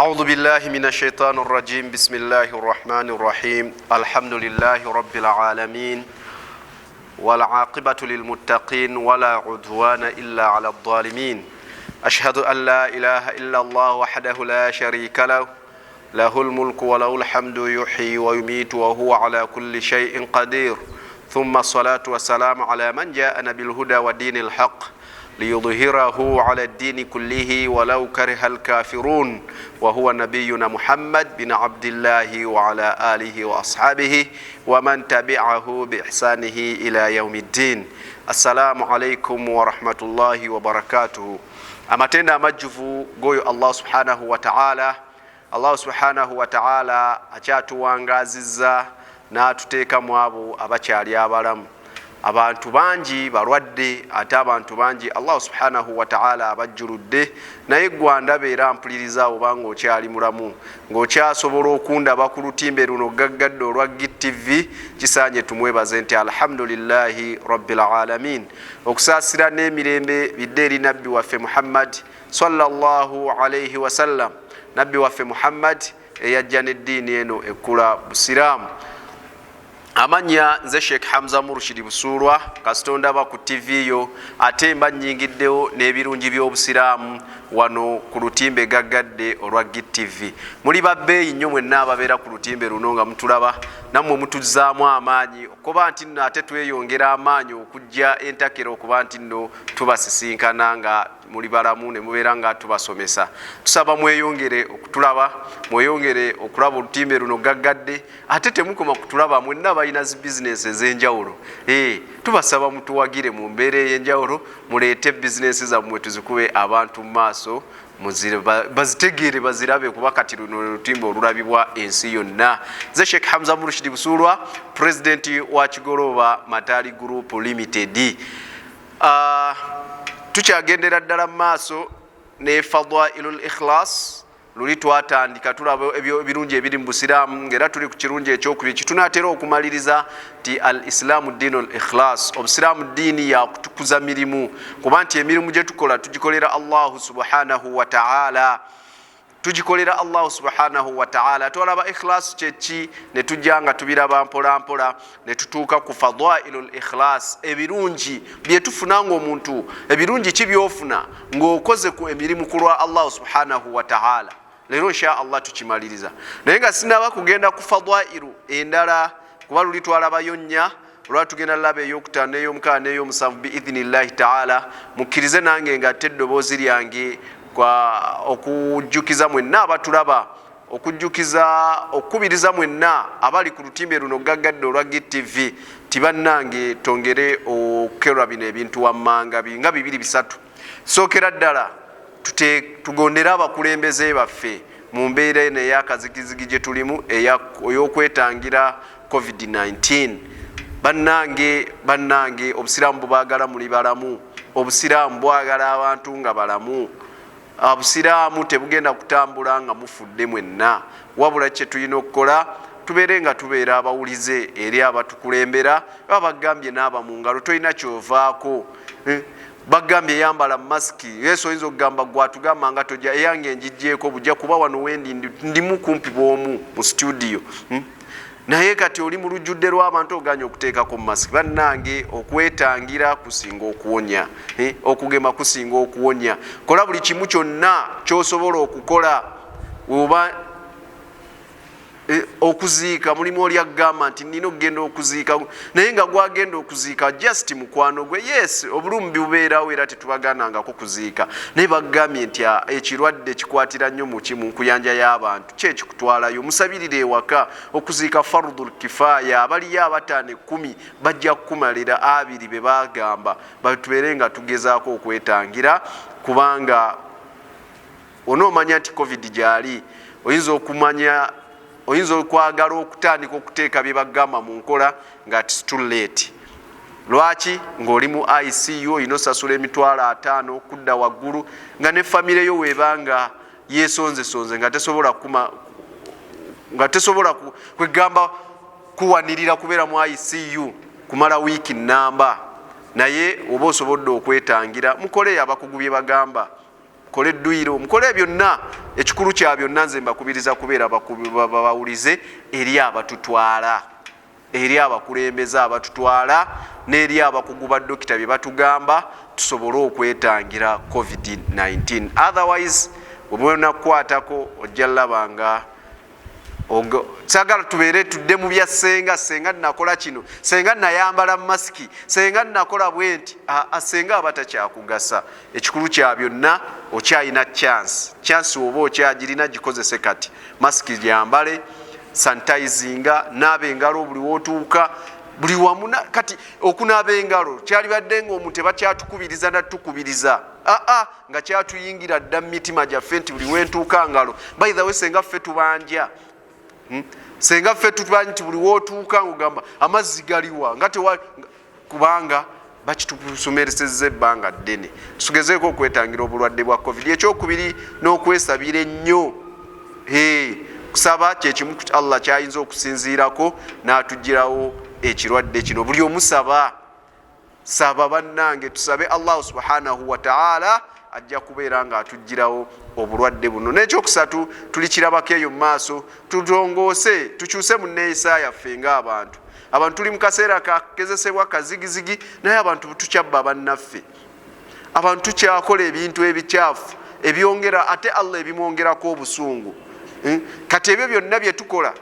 أعوذ بالله من الشيطان الرجيم بسم الله الرحمن الرحيم الحمد لله رب العالمين والعاقبة للمتقين ولا عدوان إلا على الظالمين أشهد أن لا إله إلا الله وحده لا شريك له له الملك وله الحمد يحيي ويميت وهو على كل شيء قدير ثم الصلاة والسلام على من جاءنا بالهدى ودين الحق ليظهره على الدين كله ولو كره الكافرون وهو نبينا محمد بن عبد الله وعلى آله وأصحابه ومن تبعه بإحسانه إلى يوم الدين. السلام عليكم ورحمة الله وبركاته. أمتنا مجفو قوي الله سبحانه وتعالى. الله سبحانه وتعالى أجاتوا وانغاززا ناتتeka mwabo abakyali abalamu. Abantu bangi balwadde ate abantu bangi Allah subhanahu wa ta'ala abajjuludde naye gwanda beera mpuliriza obanga okyali mulamu ng'okyasobola okundaba ku lutimbe luno gaggadde olwa GTV kisaanye tumwebaze nti alhamdulillahi rabbil alamin okusaasira n'emirembe bidde eri nabbi waffe Muhammad sallallahu alayhi wasallam nabbi waffe Muhammad eyajja n'eddiini eno ekkula busiraamu. Amanya nze Shk Murshid Busulwa kasitondaba ku TV yo ate mba nnyingiddewo n'ebirungi by'obusiraamu wano ku lutimbe gaggadde olwa GTV. Muli babbeeyi nnyo mwenna ababeera ku lutimbe luno nga mutulaba nammwe mutuzzaamu amaanyi okuba nti nno ate tweyongera amaanyi okujja entakera okuba nti nno tubasisinkana nga muli balamu ne mubeera nga tubasomesa. Tusaba mweyongere okutulaba, mweyongere okulaba olutimbe luno gaggadde ate temukoma kutulaba mwenna balina zi bizinesi ez'enjawulo. Tubasaba mutuwagire mu mbeera ey'enjawulo muleete bizinesi zammwe tuzikube abantu mu maaso bazitegeere bazirabe kuba kati luno olutimbe olulabibwa ensi yonna. Nze Shk Murshid Busulwa, President wa Kigolooba Matali Group Limited. Tukyagendera ddala mu maaso ne Fadailul Ikhlas luli twatandika tulaba ebirungi ebiri mu busiraamu ng'era tuli ku kirungi ekyokubiri kitunaatera okumaliriza ti al islaamu diinul ikhlas obusiraamu ddiini yakutukuza mirimu kuba nti emirimu gye tukola tugikolera Allahu subhanahu wa ta'ala tugikolera Allah subhanahu wa ta'ala. Twalaba ikhlas kyeki ne tujja nga tubiraba mpola mpola ne tutuuka ku fadailul ikhlas ebirungi bye tufuna ng'omuntu ebirungi ki byofuna ng'okoze ku emirimu ku lwa Allah subhanahu wa ta'ala. Leero insha Allah tukimaliriza naye nga sinaba kugenda ku fadailu endala kuba luli twalabayo nnya olwa tugenda laba ey'okutaano n'ey'omukaaga n'ey'omusanvu biidhnillahi ta'ala. Mukkirize nange nga ate eddoboozi lyange kwa okujjukiza mwenna abatulaba okukubiriza mwenna abali ku lutimbe luno gaggadde olwa GTV tibannange tongere okerwa bino ebintu wammanga nga bibiri bisatu. Sookera ddala tugondera abakulembeze baffe mu mbeera eno ey'akazigizigi gye tulimu ey'okwetangira COVID-19. Bannange obusiraamu bubaagala muli balamu, obusiraamu bwagala abantu nga balamu. Obusiraamu tebugenda kutambula nga mufudde mwenna wabula kye tulina okukola tubeere nga tubeera abawulize eri abatukulembera abagambye naaba mu ngalo tolina kyovaako. Bagambye yambala masiki yesu oyinza okugamba gwatugamba nga tojja eyange njijjeeko bujja kuba wano wendi ndimu kumpi bw'omu mu studio naye kati oli mu lujjudde lw'abantu oganya okuteekako mu masiki. Bannange okwetangira kusinga okuwonya, okugema kusinga okuwonya. Kola buli kimu kyonna ky'osobola okukola. Oba okuziika mulimu oli agamba nti nina okugenda okuziika naye nga gwagenda okuziika just mukwano gwe. Yes, obulumi bubeerawo era tetubaganangako kuziika naye bagambye nti ekirwadde kikwatira nnyo mu kimu nkuyanja y'abantu kyekikutwalayo musabirire ewaka. Okuziika fardul kifaya abaliyo abataano 10 bajja kukumalira 2 be bagamba batubeere nga tugezaako okwetangira kubanga onoomanya nti covid gyali oyinza okwagala okutandika okuteeka bye bagamba mu nkola nga ti too late. Lwaki? Ng'oli mu ICU oyina osasula emitwalo 5 okudda waggulu nga ne famire yo weebanga yeesonzesonze nga tesobola kwegamba kuwanirira kubeera mu ICU kumala wiiki nnamba naye oba osobodde okwetangira mukole abakugu bye bagamba mukole edduyiro, mukole byonna. Ekikulu kya byonna nze mbakubiriza kubeera bawulize eri abatutwala, eri abakulembeze abatutwala n'eri abakugu ba dokita bye batugamba, tusobole okwetangira COVID-19. Otherwise bwebona kukwatako ojja labanga sagala tubeere tudde mu bya senga nakola kino, senga nayambala masiki, senga nakola bwenti. Senga abatakyakugasa. Ekikulu kya byonna okyayina chance oba okyagirina gikozese kati. Masiki gyambale, sanitizinga, naaba engalo buli wootuuka, buli wamu. Kati okunaaba engalo kyalibadde ng'omuntu tebakyatukubiriza natukubiriza, nga kyatuyingira dda mu mitima gyaffe nti buli wentuuka ngalo. By the way, senga ffe tubanja, senga ffe tutubanja nti buli wootuuka ng'ogamba amazzi galiwa, nga kubanga bakitusomeresezza ebbanga ddene. Tugezeeko okwetangira obulwadde bwa COVID. Ekyokubiri n'okwesabira ennyo. Kusaba kyekimu Allah kyayinza okusinziirako n'atugirawo ekirwadde kino. Buli omusaba saba bannange, tusabe Allah subhanahu wa ta'ala ajja kubeera nga atugirawo obulwadde buno. N'ekyokusatu tulikirabako eyo mu maaso, tutongoose tukyuse mu nneeyisa yaffe ng'abantu. Abantu tuli mu kaseera kakugezesebwa kazigizigi, naye abantu tukyabba bannaffe, abantu tukyakola ebintu ebikyafu ebyongera ate Allah ebimwongerako obusungu. Kati ebyo byonna bye tukola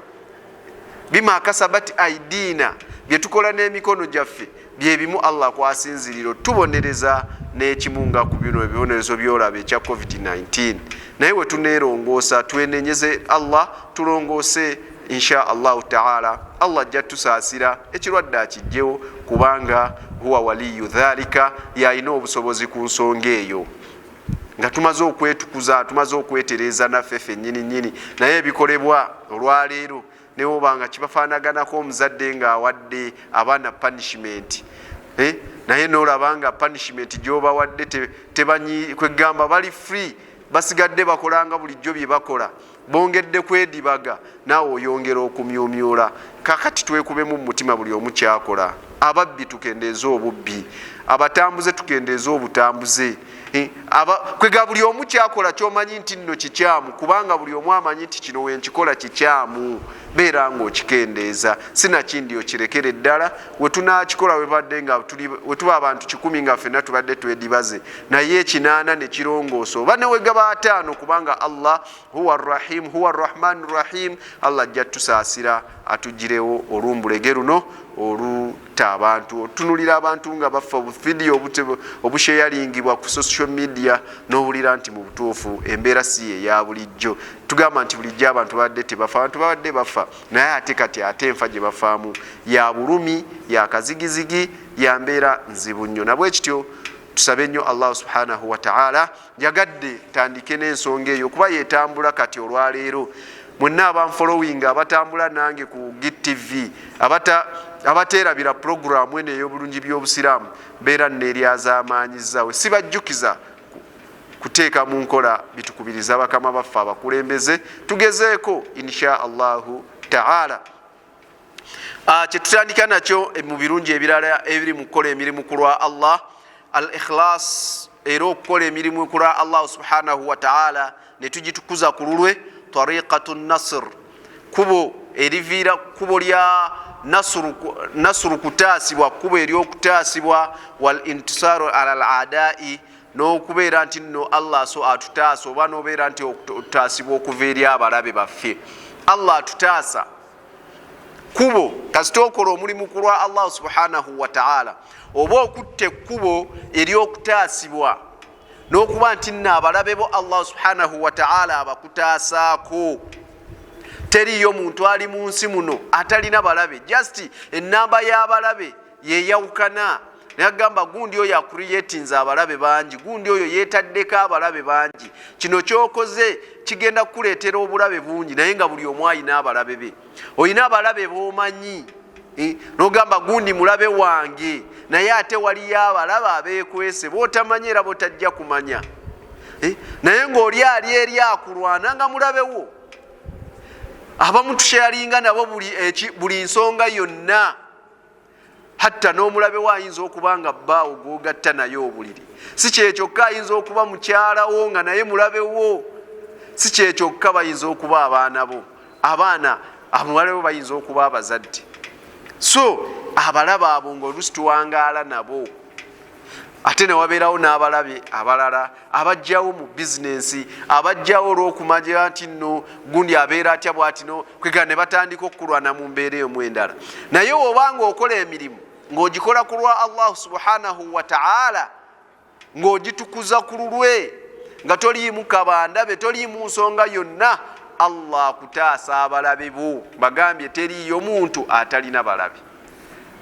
bima kasabat aidina, bye tukola n'emikono gyaffe, bye bimu Allah kwasinziriro. Tubonereza n'ekimunga ku bino ebibonerezo byolaba ekya COVID-19. Naye we tuneerongoosa twenenyeze Allah, tulongoose insha Allahu ta'ala. Allah ajja tusaasira, ekirwadde akijjewo kubanga huwa waliyu dhalika, yalina obusobozi ku nsonga eyo. Nga tumaze okwetukuza, tumaze okwetereza naffe ffennyini, naye ebikolebwa olwaleero newe obanga kibafaanaganako omuzadde ng'awadde abaana punishment, naye n'olabanga punishment gy'obawadde kwegamba bali free, basigadde bakolanga bulijjo bye bakola, bongedde kwedibaga, naawe oyongera okumyumyula. Kakati twekubemu mu mutima buli omu kyakola. Ababbi tukendeeza obubbi, abatambuze tukendeeza obutambuze. Kwega buli omu kyakola ky'omanyi nti nno kikyamu, kubanga buli omu amanyi nti kino wenkikola kikyamu. Beera ng'okikendeeza, sinakindi okirekere ddala. We tunaakikola webadde nga we tuba abantu 10 nga ffenna tubadde twedibaze, naye 8 ne kirongoosa oba ne wegaba 5, kubanga Allah huwa arrahim, huwa arrahman arrahim. Allah ajja tusaasira, atugirewo olumbulege luno oluta abantu, otunulira abantu nga bafa video obusheyaringibwa ku social media, n'owulira nti mu butuufu embeera si eya bulijjo. Tugamba nti bulijjo abantu babadde tebafa, abantu babadde bafa, naye ate kati ate enfa gye bafaamu ya bulumi, ya kazigizigi, ya mbeera nzibu nnyo. Nabwe kityo tusabe nnyo Allah subhanahu wa ta'ala. Njagadde tandike n'ensonga eyo kuba yeetambula kati olwaleero. Mwenna abanfollowing abatambula nange ku GTV, abateerabira programu eno ey'obulungi by'obusiraamu, mbeera neeryazaamaanyizzawe. Sibajjukiza kuteeka mu nkola bitukubiriza bakama baffe abakulembeze. Tugezeeko insha Allahu ta'ala. Kye tutandika nakyo mu birungi ebirala ebiri mu kukola emirimu ku lwa Allah, al ikhlas, era okukola emirimu ku lwa Allah subhanahu wa ta'ala ne tugitukuza ku lulwe. Tariqatu nasr, kubo eriviira, kubo lya nasru kutaasibwa, kubo eryokutaasibwa, wal intisaru ala al adai, n'okubeera nti nno Allah so atutaasa, oba n'obeera nti okutaasibwa okuva eri abalabe baffe. Allah atutaasa kubo kasita okola omulimu ku lwa Allah subhanahu wa ta'ala, oba okutte ekkubo eryokutaasibwa n'okuba nti nno abalabe bo Allah subhanahu wa ta'ala abakutaasaako. Teriyo muntu ali mu nsi muno atalina balabe, just ennamba y'abalabe yeyawukana. Nagamba gundi oyo akuryetinze abalabe bangi, gundi oyo yeetaddeko abalabe bangi. Kino kyokoze kigenda kukuleetera obulabe bungi, naye nga buli omu alina abalabe be. Olina abalabe b'omanyi, n'ogamba gundi mulabe wange, naye ate waliyo abalabe abeekwese b'otamanyi era b'otajja kumanya. Naye ng'oli ali eri akulwana nga mulabewo. Abamu tusharinga nabo buli nsonga yonna. hatta n'omulabe wo ayinza okuba nga bbaawo gwogatta naye obuliri. Si kyekyokka ayinza okuba mukyalawo nga naye mulabe wo. Si kyekyokka bayinza okuba abaana bo. Abaana abawala bo bayinza okuba abazadde. So abalabe abo ng'oluusi tuwangaala nabo. Ate ne wabeerawo n'abalabe abalala abajjawo mu bizinensi, abajjawo olw'okumanya nti nno gundi abeera atya bw'ati no, kwega ne batandika okukulwana mu mbeera emu endala. Naye obanga okola emirimu ng'ogikola ku lwa Allah subhanahu wa ta'ala, ng'ogitukuza ku lulwe, nga toliimu kabandabe, toliimu nsonga yonna, Allah akutaasa abalabe bo. Bagambye teriiyo muntu atalina balabe.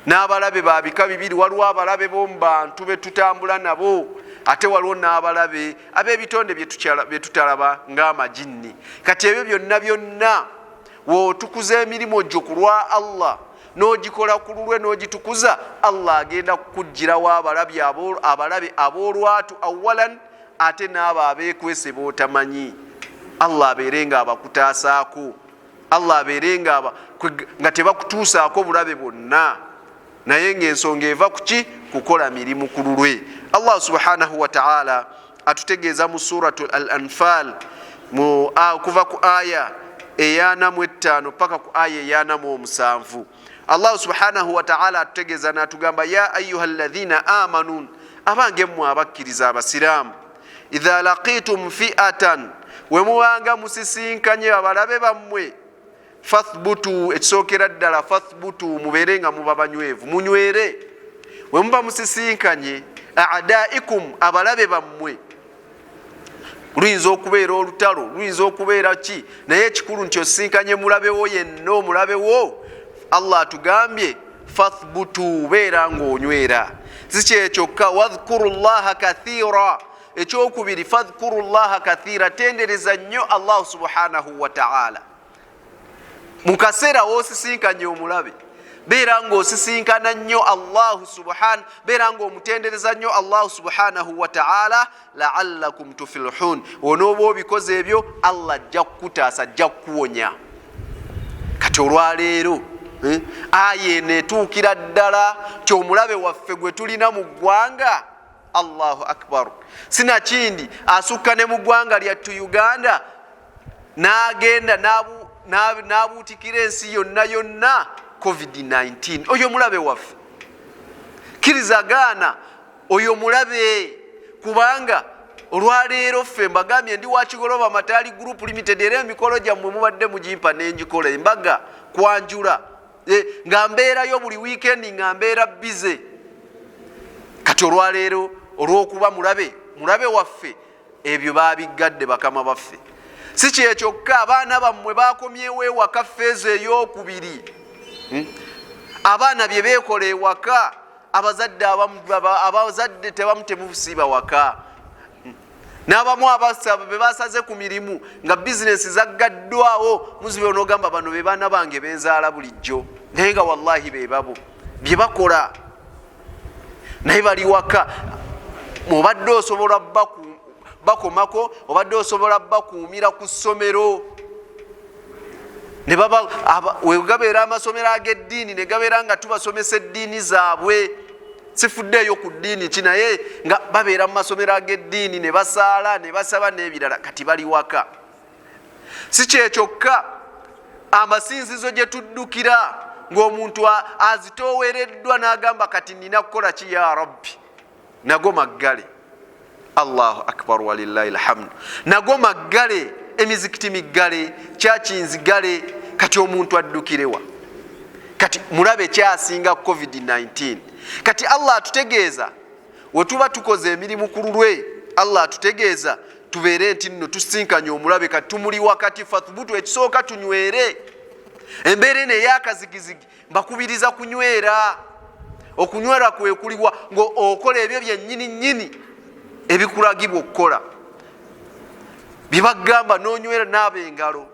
N'abalabe ba bika bibiri, waliwo abalabe b'omu bantu be tutambula nabo, ate waliwo n'abalabe ab'ebitonde bye tutalaba ng'amajinni. Kati ebyo byonna byonna w'otukuza emirimu gyo ku lwa Allah, n'ogikola ku lulwe n'ogitukuza, Allah agenda kukuggyirawo abalabe ab'olwatu awalan, ate n'abo abeekwese b'otamanyi. Allah abeere nga abakutaasaako, Allah abeere nga tebakutuusaako bulabe bwonna, naye ng'ensonga eva kuki? Kukola mirimu ku lulwe. Allah subhanahu wa ta'ala atutegeeza mu suratu al-Anfal kuva ku aya eyanamu 5 paka ku aya eyanamu 7. Allah subhanahu wa ta'ala atutegeeza n'atugamba, ya ayuha alladhina amanu, abange mmwe abakkiriza abasiraamu, idha laqitum fi'atan, we muwanga musisinkanye abalabe bammwe, fathbutu, ekisookera ddala fathbutu, mubeere nga muba banywevu, munywere. We muba musisinkanye a'daikum, abalabe bammwe, luyinza okubeera olutalo, luyinza okubeera ki, naye ekikulu nti osisinkanye mulabe wo yenna, omulabe wo. Allah atugambye fathbutu, beera ng'onywera. Si kyekyokka, wadhkuru llaha kathira, ekyokubiri fadhkuru llaha kathira, tendereza nnyo Allah subhanahu wa ta'ala. Mu kaseera w'osisinkanye omulabe, beera ng'osisinkana nnyo Allah subhanahu, beera ng'omutendereza nnyo Allah subhanahu wa ta'ala, la'allakum tuflihun. Onooba obikoze ebyo, Allah ajja kukutaasa, ajja kukuwonya. Kati olwaleero aya netuukira ddala kyomulabe waffe gwe tulina mu ggwanga. Allahu akbar. Sinakindi asukka ne mu ggwanga lyattu Uganda, n'agenda n'abuutikira ensi yonna yonna COVID-19. Oyo mulabe waffe, kirizagaana oyo mulabe, kubanga olwaleero ffe mbagambye ndi wa Kigolooba Mataali Group Limited, era emikolo gyammwe mubadde mugimpa n'engikola embaga kwanjula, nga mbeerayo buli weekend, nga mbeera bize. Kati olwaleero olw'okuba mulabe waffe, ebyo baabiggadde bakama baffe. Si kyekyokka, abaana bammwe bakomyewo ewaka feezo ey'okubiri. Abaana bye beekola ewaka, abazadde tebamu temusiiba waka. N'abamu abasaba be basaze ku mirimu nga bizinesi zaggaddwawo, muzibe onogamba bano be baana bange benzaala bulijjo, naye nga wallahi be babo bye bakola, naye bali waka. Obadde osobola bakomako, obadde osobola bakuumira ku ssomero, ne baba wegabeera amasomero ag'eddiini ne gabeera nga tubasomesa eddiini zaabwe, sifuddeeyo ku ddiini ki, naye nga babeera mu masomero ag'eddiini ne basaala ne basaba n'ebirala, kati bali waka. Si kyekyokka, amasinzizo gye tuddukira ng'omuntu azitoowereddwa n'agamba kati nina kukola ki ya rabbi, nago maggale. Allahu akbar walillahi alhamdu. Nago maggale, emizikiti miggale, churches gale, kati omuntu addukirewa. Kati mulabe kyasinga COVID-19. Kati Allah atutegeeza we tuba tukoze emirimu ku lulwe, Allah atutegeeza tubeere nti nno tusinkanye omulabe, kati tumuli wakati, fathbutu, ekisooka tunywere. Embeera eno ey'akazigizigi mbakubiriza kunywera. Okunywera kwe kuliwa ng'okola ebyo byennyini nnyini ebikulagibwa okukola, byebagamba n'onywera n'aba engalo.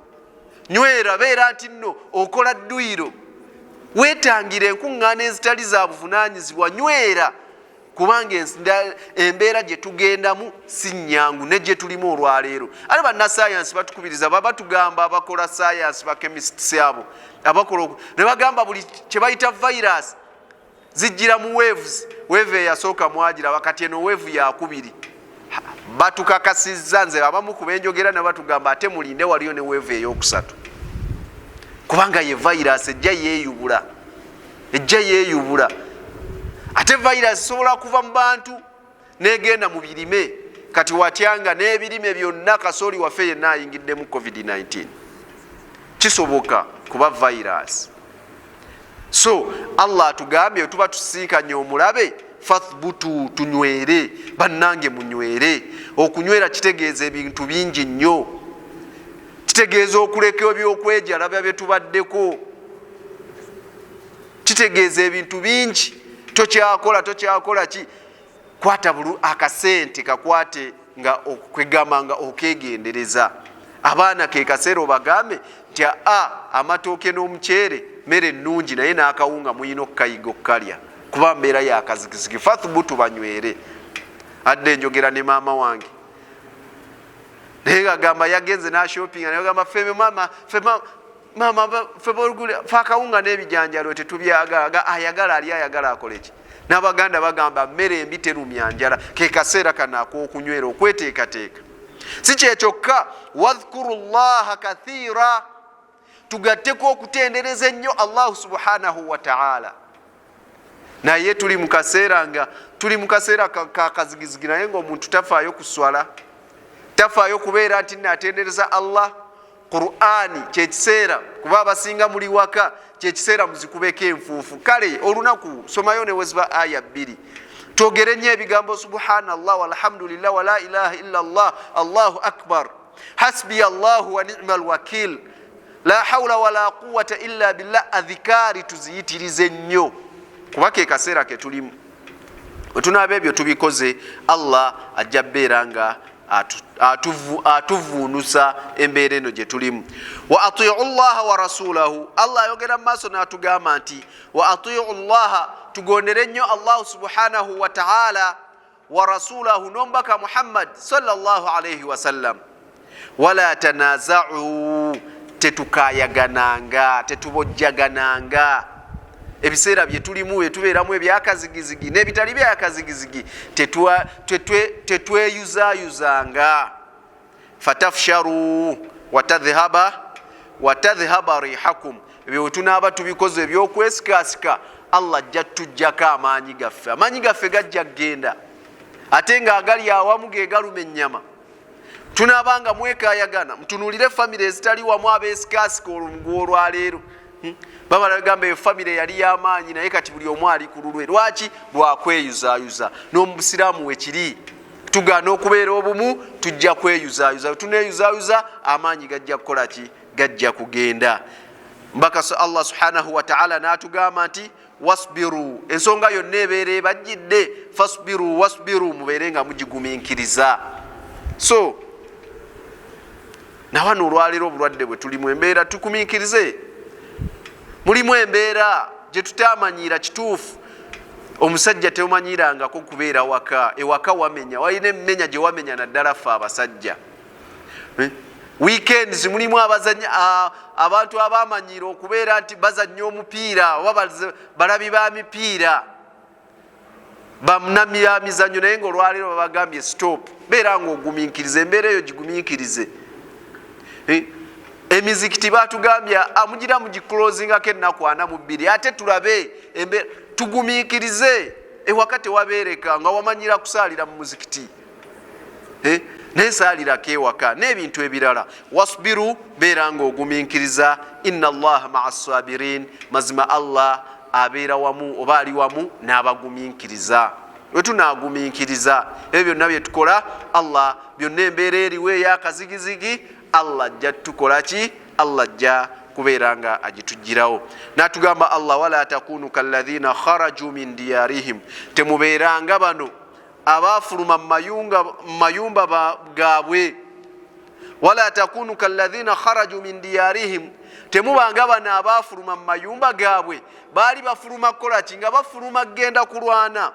Nywera, beera nti nno okola dduyiro, weetangira enkuŋŋaana ezitali za buvunaanyizibwa, nywera, kubanga embeera gye tugendamu si nnyangu ne gye tulimu olwaleero. Ate bannasayansi batukubiriza, batugamba abakola sayansi, bakemisitis abo abakola ne bagamba buli kye bayita virus zijjira mu waves. Wave eyasooka mwagiraba, kati eno wave yakubiri. Batukakasizza nze abamu ku benjogera ne batugamba ate mulinde waliyo ne wave eyokusatu, kubanga ye virus ejja yeeyubula. Ate virus esobola kuva mu bantu negenda mu birime. Kati watyanga n'ebirime byonna kasooli waffe yenna ayingiddemu COVID-19. Kisoboka kuba virus. So Allah atugambye tuba tusinkanye omulabe, fathbutu, tunywere bannange, munywere. Okunywera kitegeeza ebintu bingi nnyo. Kitegeeza okuleka ebyokwejala bye tubaddeko, kitegeeza ebintu bingi. Tokyakola ki? Kwata bulu akasente kakwate nga okwegamba nga okegendereza. Abaana ke kaseera obagambe nti amatooke n'omuceere mere ennungi naye n'akawunga muyina okukayiga okukalya kuba mbeera yakazigizigi. Fathbutu, banywere. Adde njogera ne maama wange naye gagamba yagenze n'ashoppinga naye gamba mama fe akawunga n'ebijanjalo tetubyagala, ayagala akoleki. N'Abaganda bagamba mmere embi terumya njala. Ke kaseera kana ak'okunywera, okweteekateeka. Si kyekyokka, wadhkuru llaha kathiira, tugatteko okutendereza ennyo Allahu subhanahu wa ta'ala. Naye tuli mu kaseera kakazigizigi, naye ng'omuntu tafaayo kuswala, tafaayo kubeera nti natendereza Allah. Qur'ani kyekiseera, kuba abasinga muli waka, kyekiseera muzikubeko enfuufu. Kale olunaku somayo ne weziba aya 2, twogere nnyo ebigambo subhanallah walhamdulillah wala ilaha illa Allah, Allahu akbar, hasbi Allahu wa ni'mal wakil, la hawla wala quwwata illa billah. Adhikari tuziyitirize nnyo kuba ke kaseera ke tulimu. Wetunaaba ebyo tubikoze, Allah ajja beera nga atuvuunusa embeera eno gye tulimu. Wa atiu llaha wa rasulahu, Allah ayogera mu maaso n'atugamba nti wa atiu llaha, tugondere nnyo Allah subhanahu wa ta'ala, wa rasulahu, n'omubaka Muhammad sallallahu alayhi wa sallam. Wala tanaza'u, tetukayagananga, tetubojjagananga. Ebiseera bye tulimu byetubeeramu ebyakazigizigi n'ebitali byakazigizigi, tetweyuzaayuzanga. Fatafsharu watadhhaba rihakum, ebyo tunaaba tubikoze ebyokwesikasika, Allah ajja tujjako amaanyi gaffe. Amaanyi gaffe gajja kgenda, ate nga agali awamu ge galuma ennyama. Tunaabanga mwekayagana, mutunuulire famire ezitali wamu abeesikasika olwaleero. Baba bagamba eyo famire yali y'amaanyi naye kati buli omu ali ku lulwe. Lwaki? Lwakweyuzaayuza. N'omusiraamu wekiri, tugaana okubeera obumu, tujja kweyuzaayuza. Tuneeyuzaayuza, amaanyi gajja kukola ki? Gajja kugenda. Mbaka Allah subhanahu wa ta'ala n'atugamba nti wasbiru, ensonga yonna ebeera ebajjidde, fasbiru wasbiru, mubeere nga mugigumiikiriza. So nawano olwaleero obulwadde bwe tulimu embeera tukumiikirize. Mulimu embeera gye tutamanyiira kituufu. Omusajja teumanyirangako kubeera waka, ewaka wamenya, walina emmenya gye wamenya naddala ffe abasajja. Weekends mulimu abantu abamanyiira okubeera nti bazannya omupiira oba balabi ba mipiira, bamnamira mizannyo, naye ng'olwaleero babagambye stop. Beera ng'ogumiikirize, embeera eyo gigumiikirize. Emizikiti batugambye amugira mugiclosingako ennaku 42, ate tulabe tugumiikirize. Ewaka tewabeereka nga wamanyira kusaalira mu muzikiti, nesaalirako ewaka n'ebintu ebirala. Wasbiru, beera ng'ogumiikiriza. Inna Allaha ma'a sabirin, mazima Allah abeera wamu oba ali wamu n'abagumiikiriza. Bwe tunaagumiikiriza ebyo byonna bye tukola, Allah byonna embeera eriwo ey'akazigizigi, Allah ajja tukola ki? Allah ajja kubeera nga agitugirawo. N'atugamba Allah, wala takunu kalladhina kharaju min diyarihim, temubeeranga bano abaafuluma mu mayumba gaabwe. Wala takunu kalladhina kharaju min diyarihim, temubanga bano abaafuluma mu mayumba gaabwe. Baali bafuluma kukola ki? Nga bafuluma kgenda kulwana.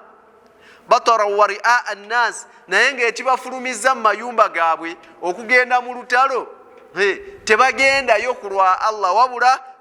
Batara wa ri'a an-nas, naye ng'ekibafulumiza mu mayumba gaabwe okugenda mu lutalo, tebagendayo kulwa Allah, wabula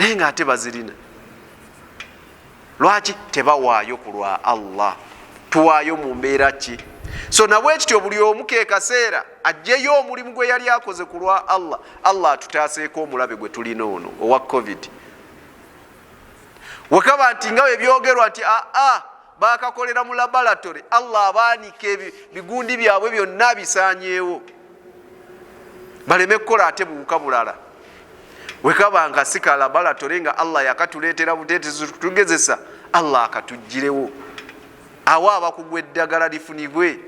naye ngaate bazirina. Lwaki tebawaayo ku lwa Allah? Tuwaayo mu mbeera ki? So nabwe kityo buli omu ke kaseera ajjeyo omulimu gwe yali akoze ku lwa Allah. Allah atutaaseeko omulabe gwe tulina ono owa covid. Wekaba nti nga ebyogerwa nti bakakolera mu laboratory, Allah abaanika bigundi byabwe byonna bisaanyeewo baleme kukola ate buwuka bulala. Wekaba nga sika laboratory nga Allah yakatuleetera buteetezo tugezesa, Allah akatuggirewo awo abakugwa eddagala lifunibwe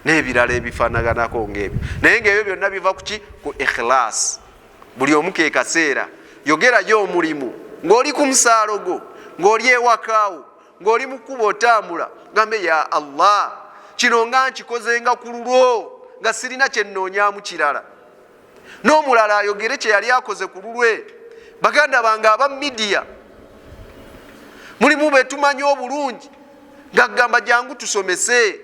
n'ebirala ebifaanaganako ng'ebyo. Naye ng'ebyo byonna biva ku ki? Ku ikhlas. Buli omu ke kaseera yogerayo omulimu ng'oli ku musaalo gwo, ng'oli ewakaawo, ng'oli mu kkubo otambula, gambe ya Allah, kino nga nkikozenga ku lulwo nga sirina kye nnoonyaamu kirala. N'omulala ayogere kye yali akoze ku lulwe. Baganda bange aba midiya mulimu betumanyi obulungi ngagamba jangu tusomese,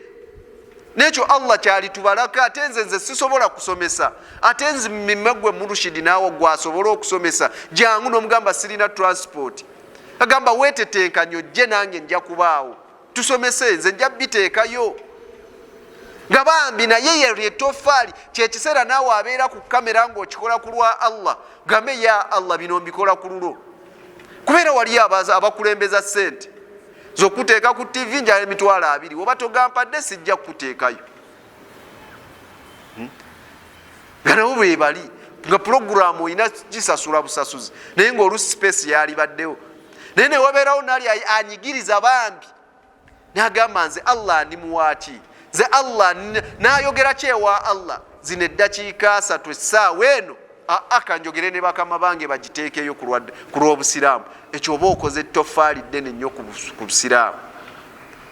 nekyo Allah kyali tubalaka. Ate nze sisobola kusomesa, ate nze mmegwe Murshid naawe gwasobola okusomesa, jangu n'omugamba sirina transport, agamba weetetenkanya ojje nange nja kubaawo tusomese, nze nja biteekayo. Nga bambi naye yeryetofaali kyekiseera naawe abeera ku kamera ng'okikola ku lwa Allah, gambe ya Allah bino mbikola ku lulo. Kubeera wali abakulembeza ssente zokuteeka ku TV njala emitwalo 2, oba togampadde sijja kukuteekayo. Nga nabo bwe bali nga puroguramu oyina gisasula busasuzi, naye ng'olusi space yali baddewo. Naye ne wabeerawo nali anyigiriza bambi n'agamba nze Allah ndi muwaati, nze Allah n'ayogera kyewa Allah zino eddakiika 3 essaawa eno kanjogere ne bakama bange bagiteekeyo ku lw'obusiraamu. Ekyo oba okoze ettofaali ddene nnyo ku busiraamu.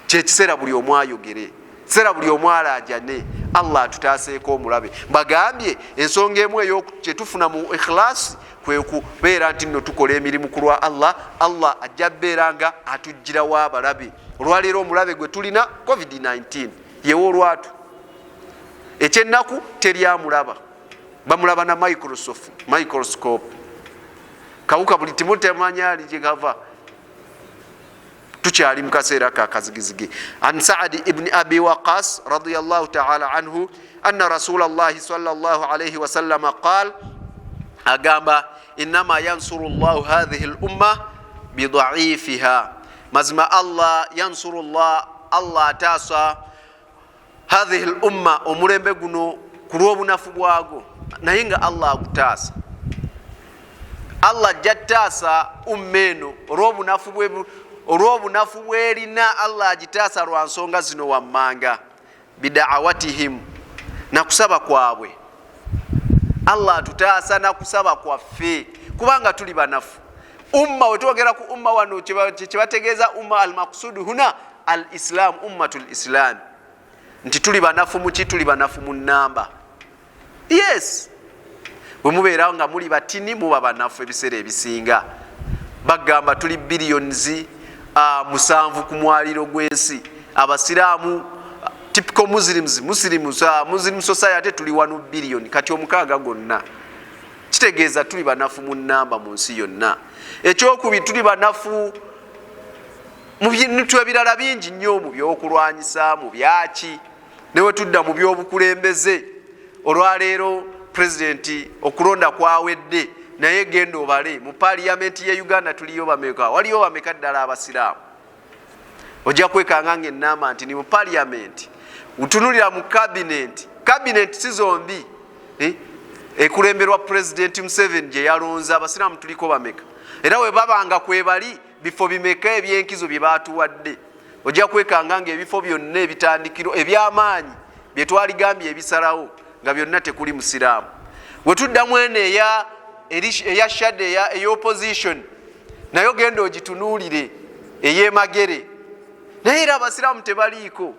Kyekiseera buli omu ayogere, kiseera buli omu alaajane. Allah atutaaseeko omulabe. Mbagambye ensonga emu eyo kyetufuna mu ikhlasi kwe kubeera nti nno tukola emirimu ku lwa Allah. Allah ajja beera nga atuggyirawo abalabe. Olwaleero omulabe gwe tulina COVID-19 yewo olwatu, ekyennaku teryamulaba, bamulaba na microscope. Kawuka buli timu temanya ali gye kava. Tukyali mu kaseera ka kazigizigi. An Sa'd ibn Abi Waqqas radiyallahu ta'ala anhu anna Rasulallahi sallallahu alayhi wa sallam qaal, agamba innama yansuru Allahu hadhihi al-umma bidha'ifiha. Mazima Allah yansuru Allah ataasa hadhihi al-umma, omulembe guno ku lw'obunafu bwago. Naye nga Allah agutaasa, Allah jataasa ummeno olw'obunafu bwerina. Allah agitaasa lwa nsonga zino wammanga, bida'awatihim, nakusaba kwabwe. Allah atutaasa nakusaba kwaffe kubanga tuli banafu. Umma wetwogera ku umma wano kyebategeeza umma al-maqsudu huna al-islam, ummatul islam, nti tuli banafu muki? Tuli banafu mu nnamba. Yes, bwe mubeera nga muli batini muba banafu ebiseera ebisinga. Bagamba tuli billions 7 ku mwaliro gw'ensi. Abasiraamu typical Muslim society tuli 1 billion, kati 6 gonna. Kitegeeza tuli banafu mu nnamba mu nsi yonna. Ekyokubi tuli banafu mu bintu ebirala bingi nnyo, mu byokulwanyisa, mu byaki, newe tudda mu byobukulembeze. Olwaleero pulezidenti okulonda kwawedde, naye genda obale mu paliyamenti ye Uganda tuliyo bameka, waliyo bameka ddala abasiraamu. Ojja kwekanga ng'ennamba nti ni mu paliyamenti, utunulira mu kabineti si zombi ekulemberwa pulezidenti Museveni gye yalonze, abasiraamu tuliko bameka. Era we babanga kwebali bifo bimeka ebyenkizo bye baatuwadde. Ojja kwekanga ng'ebifo byonna ebitandikiro eby'amaanyi bye twaligambye ebisalawo nga byonna tekuli musiraamu. We tuddamu eno eya shade ey'opposition nayo genda ogitunuulire ey'emagere, naye era abasiraamu tebaliiko.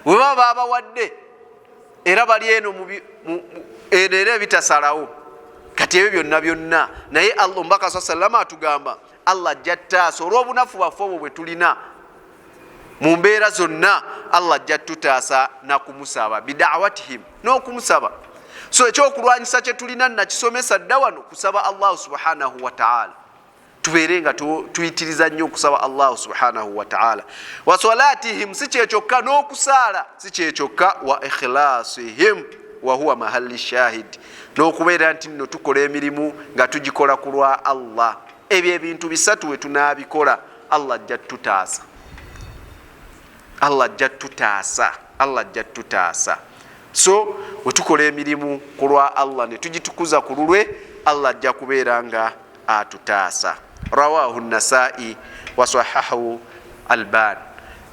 We baba abawadde era bali eno era ebitasalawo. Kati ebyo byonna naye Allah mbaka sallama atugamba Allah ajja taasa olw'obunafu bwaffe obwo bwe tulina mu mbeera zonna. Allah ajja tutaasa na kumusaba bida'awatihim, n'okumusaba. So ekyokulwanyisa kye tulina nakisomesa dda wano kusaba Allah subhanahu wa ta'ala. Tubeere nga tuyitiriza nnyo okusaba Allah subhanahu wa ta'ala. Wa salatihim, si kyekyokka n'okusaala, si kyekyokka wa ikhlasihim wa huwa mahalli shahid, n'okubeera nti nno tukola emirimu nga tugikola ku lwa Allah. Ebyo ebintu bisatu we tunaabikola, Allah ajja tutaasa. Allah ajja tutaasa. Allah ajja tutaasa. So we tukola emirimu ku lwa Allah ne tugitukuza ku lulwe, Allah ajja kubeera nga atutaasa. Rawahu an-Nasa'i wa sahahahu Alban.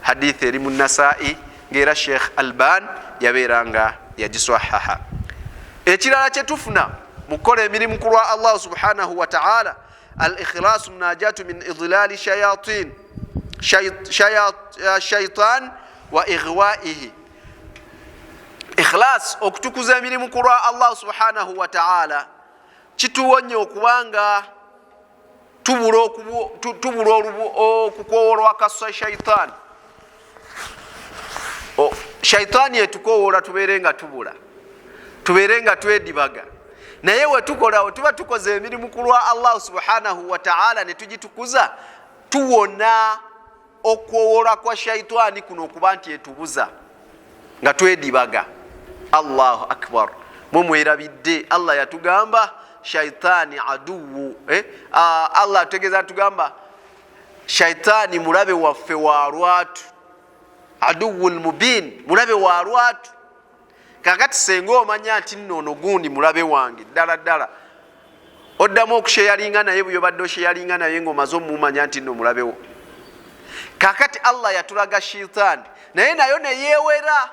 Hadith eri mu Nasa'i ngera Sheikh Alban yabeera nga yagiswahaha. Ekirala kye tufuna mu kukola emirimu ku lwa Allah subhanahu wa ta'ala, al-ikhlasu munajatu min idlali shaytan wa ighwa'ihi. Ikhlas, okutukuza emirimu ku lwa Allah subhanahu wa ta'ala, kituwonye okubanga tubula okukoowolwa kasa shaytan. Shaytani yetukoowola tubeere nga tubula, tubeere nga twedibaga. Naye we tukola, we tuba tukoze emirimu ku lwa Allah subhanahu wa ta'ala ne tugitukuza, tuwona okwowola kwa shaytani kuno okuba nti etubuza nga twedibaga. Allahu akbar. Mumwerabidde, Allah yatugamba shaytani aduwu. Allah ategeza tugamba shaytani mulabe waffe wa lwatu, aduwul mubin, mulabe wa lwatu. Kakati senga omanya nti nno gundi mulabe wange ddala ddala, oddamu okusheyalinga naye bwe yobadde osheyalinga naye ng'omaze omumanya nti nno mulabe wo. Kakati Allah yatulaga shaytani, naye nayo ne yeewera,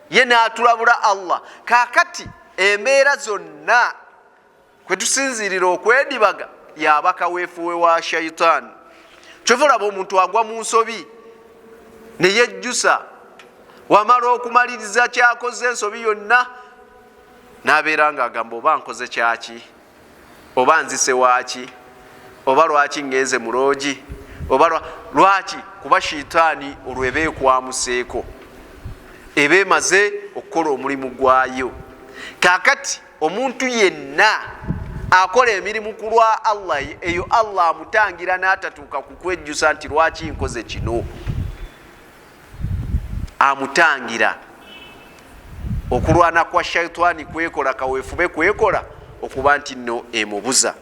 ye n'atulabula Allah. Kakati embeera zonna kwe tusinzirira okwedibaga yaba kaweefuwe wa shaytani. Kyova olaba omuntu agwa mu nsobi ne yejjusa, wamala okumaliriza kyakoze ensobi yonna n'abeera ng'agamba oba nkoze kyaki, oba nzise waaki, oba lwaki ngenze muloogi, oba lwaki, kuba shaytani olwo eba ekwamuseeko, eba emaze okukola omulimu gwayo. Kakati omuntu yenna akola emirimu ku lwa Allah, eyo Allah amutangira n'atatuuka ku kwejjusa nti lwaki nkoze kino. Amutangira okulwana kwa shaytani kwekola kaweefube kwekola okuba nti nno emubuza.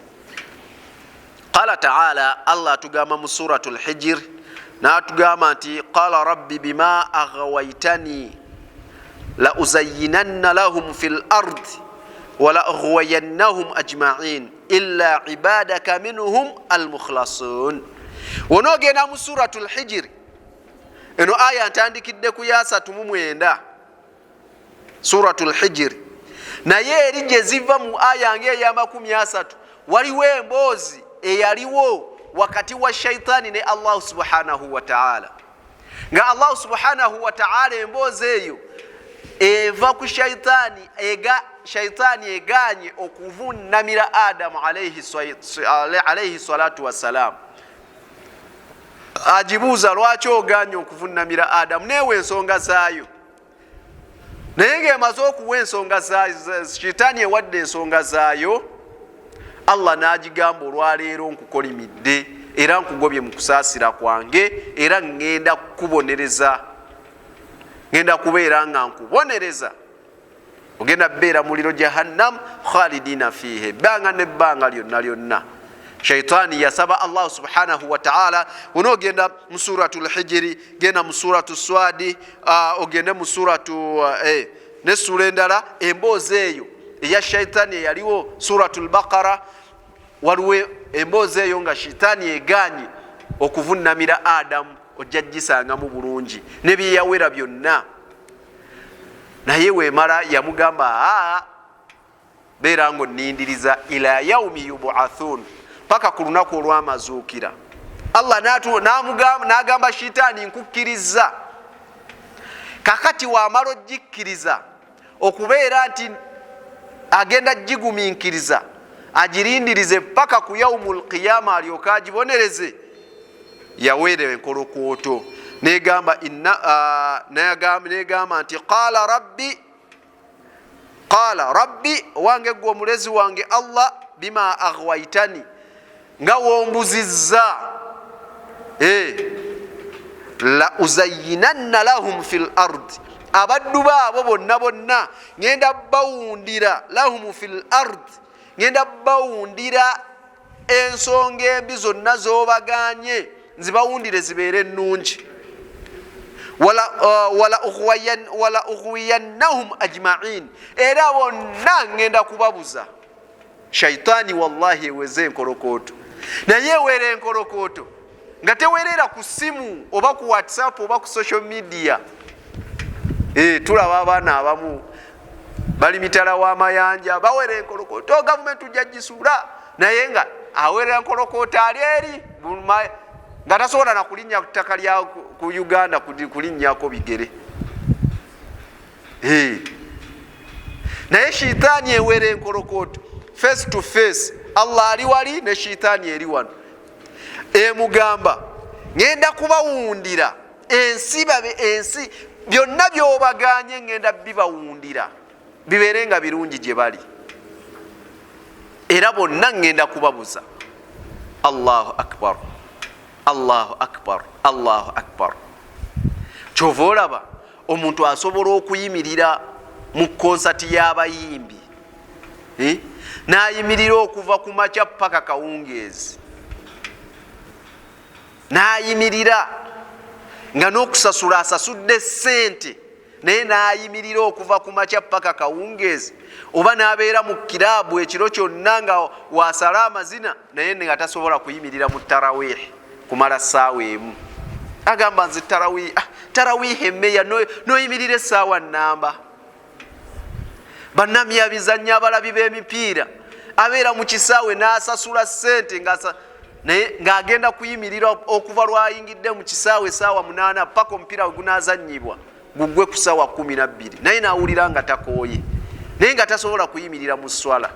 Qala ta'ala, Allah atugamba mu suratul Hijr, n'atugamba nti qala rabbi bima aghwaytani la uzayyinanna lahum fil ardi wa la aghwayannahum ajma'in illa ibadaka minhum al-mukhlasun. Wonogenda mu suratul Hijr, eno aya ntandikidde ku ya 39 suratul Hijr, naye eri gye ziva mu aya ng'eya 30 waliwo emboozi eyaliwo wakati wa shaytani ne Allah subhanahu wa ta'ala, nga Allah subhanahu wa ta'ala emboozi eyo eva ku shaytani, shaytani eganye okuvunnamira Adamu alayhi salatu wassalam. Ajibuuza lwaki oganye okuvunnamira Adamu, neewe ensonga zaayo. Naye ng'emaze okuwa ensonga zaayo, shaytani ewadde ensonga zaayo, Allah n'agigamba olwaleero nkukolimidde era nkugobye mu kusaasira kwange, era ngenda kukubonereza, ngenda kubeera nga nkubonereza. Ogenda beera muliro jahannam khalidina fihi, ebbanga n'ebbanga lyonna lyonna. Shaytani yasaba Allah subhanahu wa ta'ala. Onogenda mu suratul Hijr, genda mu suratul Swadi, ogende mu suratu ne sura endala emboozi eyo eya shaytani eyaliwo suratul Baqara, waliwo emboozi eyo nga shaytani eganye okuvunnamira Adamu, ojja gisangamu bulungi ne bye yawera byonna. Naye weemala yamugamba beera ng'onnindiriza ila yaumi yub'athun, paka ku lunaku olw'amazuukira. Allah n'agamba shaytani nkukkiriza. Kakati waamala ogikkiriza okubeera nti agenda gigumiikiriza, agirindirize paka ku yaumul qiyama alyoka agibonereze, yaweera enkolokooto. Negamba nti qala rabbi wange gwe omulezi wange Allah bima aghwaytani nga wombuzizza la uzayyinanna lahum fil ardi abaddu baabo bonna bonna ngenda bawundira lahum fil ardi ngenda bawundira ensonga embi zonna zobaganye nzibawundire zibeere ennungi wala ughwiyannahum ajma'in era bonna ngenda kubabuza. Shaitani wallahi eweze enkolokoto naye ewera enkolokoto nga tewerera ku simu oba ku WhatsApp oba ku social media. Tulaba abaana abamu bali mitala w'amayanja bawera enkolokoto gavumenti ujja gisula naye nga awera enkolokoto ali eri nga tasobola na kulinnya ku ttaka lya ku Uganda kulinnyako bigere. Naye shitani ewera enkolokoto face to face. Allah ali wali ne shitani eri wano emugamba ngenda kubawundira ensi byonna byobaganye ngenda bibawundira bibeere nga birungi gye bali era bonna ngenda kubabuza. Allahu akbar, Allahu akbar, Allahu akbar. Kyova olaba omuntu asobola okuyimirira mu konsati y'abayimbi n'ayimirira okuva ku makya paka kawungeezi, n'ayimirira nga n'okusasula asasudde ssente naye n'ayimirira okuva ku makya paka kawungeezi, oba n'abeera mu kiraabu ekiro kyonna nga wasala amazina naye nga tasobola kuyimirira mu tarawihi kumala ssaawa emu. Agamba nze tarawihi emmeya n'oyimirira essaawa nnamba. Bannamya bizannya abalabi b'emipiira abeera mu kisaawe n'asasula ssente ng'agenda kuyimirira okuva lwayingidde mu kisaawe essaawa 8 paka omupiira we gunaazannyibwa gugwe ku ssaawa 12 naye n'awulira nga takooye naye nga tasobola kuyimirira mu swala.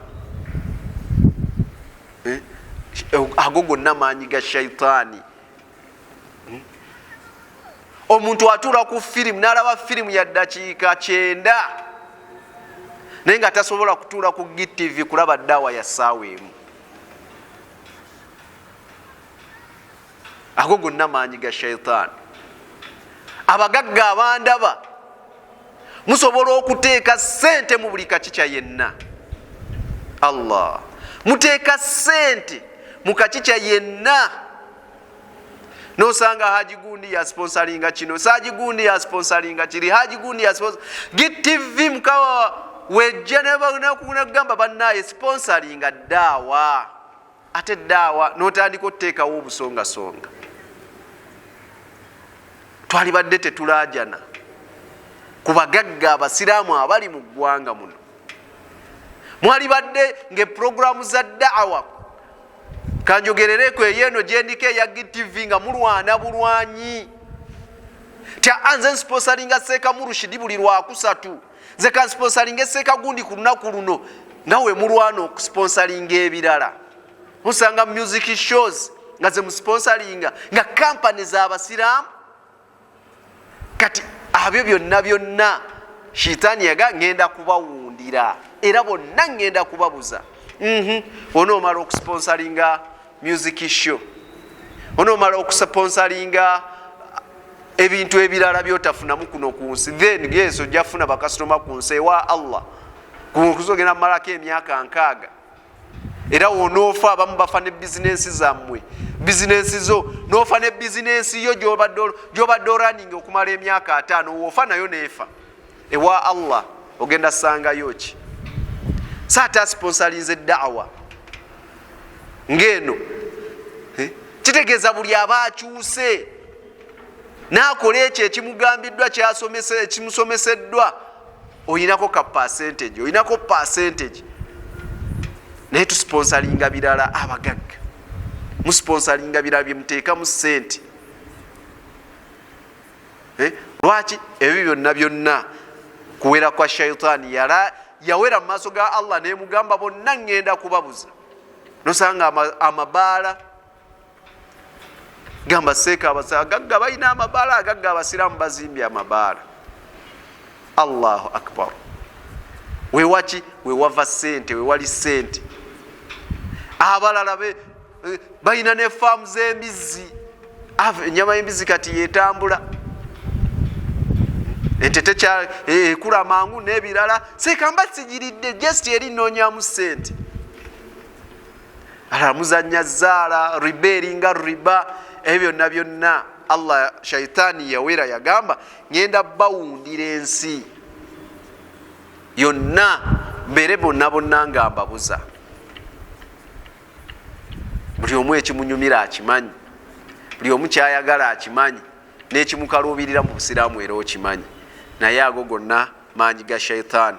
Ago gonna maanyi ga shaitaani. Omuntu atuula ku firimu n'alaba firimu ya ddakiika 9 naye nga tasobola kutuula ku GTV kulaba ddaawa ya ssaawa emu. Ago gonna maanyi ga shaitaani. Abagagga abandaba musobola okuteeka ssente mu buli kakica yenna. Allah, muteeka ssente mu kakica yenna. Nosanga Haji Gundi ya sponsoringa kino, Saji Gundi ya sponsoringa kiri, Haji Gundi ya sponsor GTV mkawa wejja nebakunagamba bannaye sponsoringa ddaawa. Ate ddaawa n'otandika otteekawo obusongasonga. Twalibadde tetulaajana ku bagagga abasiraamu abali mu ggwanga muno. Mwalibadde ng'epulogulaamu za da'awa kanjogerereko eyeno gyendika eya GTV nga mulwana bulwanyi. Nze nsponsoringa Shk Murshid buli Lwakusatu, nze kansponsoringa Shk Gundi ku lunaku luno, nawe mulwana okusponsoringa ebirala. Osanga music shows nga ze musponsoringa nga kampani z'abasiraamu. Kati abyo byonna shitani yaga ngenda kubawundira era bonna ngenda kubabuza. Onoomala okusponsoringa music show, onoomala okusponsoringa ebintu ebirala byotafunamu kuno ku nsi, then yeso jafuna bakasitoma ku nsi ewa Allah kuzogenda malako emyaka 6 era wonoofa abamu bafa ne bizinensi zammwe, bizinensi zo noofa ne bizinensi yo gyobadde oraninga okumala emyaka 5 woofa nayo neefa ewa Allah ogenda sangayo ki? Saata sponsorinze da'wa ngeno kitegeeza buli aba akyuse n'akola ekyo ekimugambiddwa ekimusomeseddwa oyinako ka percentage, oyinako percentage. Naye tusponsoringa birala abagagga, musponsoringa birala byemuteekamu ssente. Lwaki? Ebyo byonna kuwera kwa shaitaani yawera mu maaso ga Allah nemugamba bonna ngenda kubabuza. Nosanga amabaala gamba seeka abagagga balina amabaala, agagga abasiraamu bazimbye amabaala. Allahu akbar. wewaki wewava sente wewali sente. Abalala balina ne faamu z'embizi, ennyama y'embizi kati yetambula, ente ekula mangu n'ebirala. Sekamba sigiridde just eri nnoonyaamu sente. Muzannya zaala, riba eringa riba, ebyo byonna byonna Allah shaitaani yawera yagamba ngenda bawundira ensi yonna mbere bonna bonna nga mbabuza. Buli omu ekimunyumira akimanyi, buli omu kyayagala akimanyi, n'ekimukaluubirira mu busiraamu era okimanyi, naye ago gonna maanyi ga shaitaani.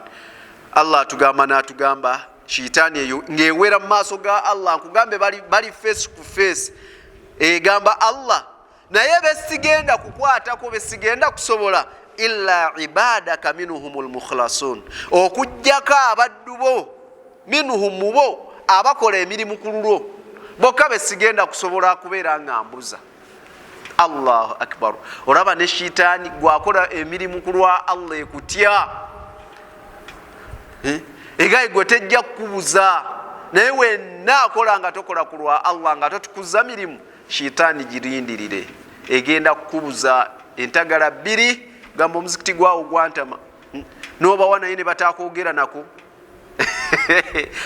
Allah atugamba n'atugamba shaitaani eyo ng'ewera mu maaso ga Allah, nkugambe bali face to face, egamba Allah naye besigenda kukwatako, besigenda kusobola illa ibadaka minhumul mukhlasun, okujjako abaddu bo minhum mubo abakola emirimu ku lulwo bokka besigenda kusobola kubeera nga mbuza. Allahu akbar. Olaba ne shaitaani gwakola emirimu ku lwa Allah ekutya, egayi gwe tejja kukubuza, naye wenna akola nga tokola ku lwa Allah nga totukuza mirimu, shaitaani girindirire, egenda kukubuza entagala bbiri. Gamba omuzikiti gwawo gwantama, nobawa naye ne batakwogera nako.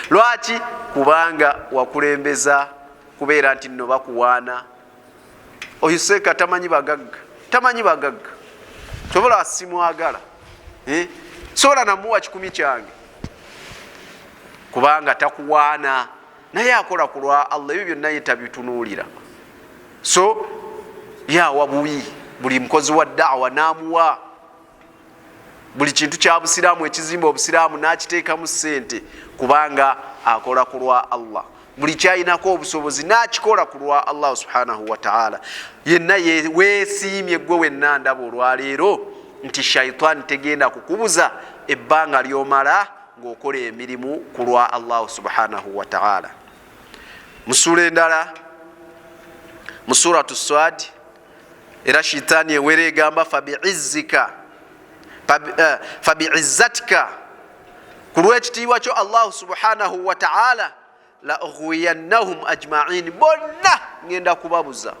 Lwaki? Kubanga wakulembeza kubeera nti nno bakuwaana. Oyo seeka tamanyi bagagga, tamanyi bagagga, sobola simwagala, sobola namuwa 10 kyange kubanga takuwaana, naye akola ku lwa Allah, ebyo byonna ye tabitunuulira. So yawa bubi buli mukozi wa da'wa namuwa buli kintu kya busiraamu, ekizimba obusiraamu n'akiteekamu ssente kubanga akola ku lwa Allah. Buli kyayinako obusobozi n'akikola ku lwa Allah subhanahu wa ta'ala. Yenna weesiimye gwe wenna ndaba olwaleero nti shaitaani tegenda kukubuza ebbanga ly'omala ng'okola emirimu ku lwa Allah subhanahu wa ta'ala. Mu sura endala, mu suratu Swad, era shaitaani ewera egamba fabi'izzatika, ku lw'ekitiibwa kyo Allah subhanahu wa ta'ala, la ughwiyannahum ajma'in, bonna ngenda kubabuza.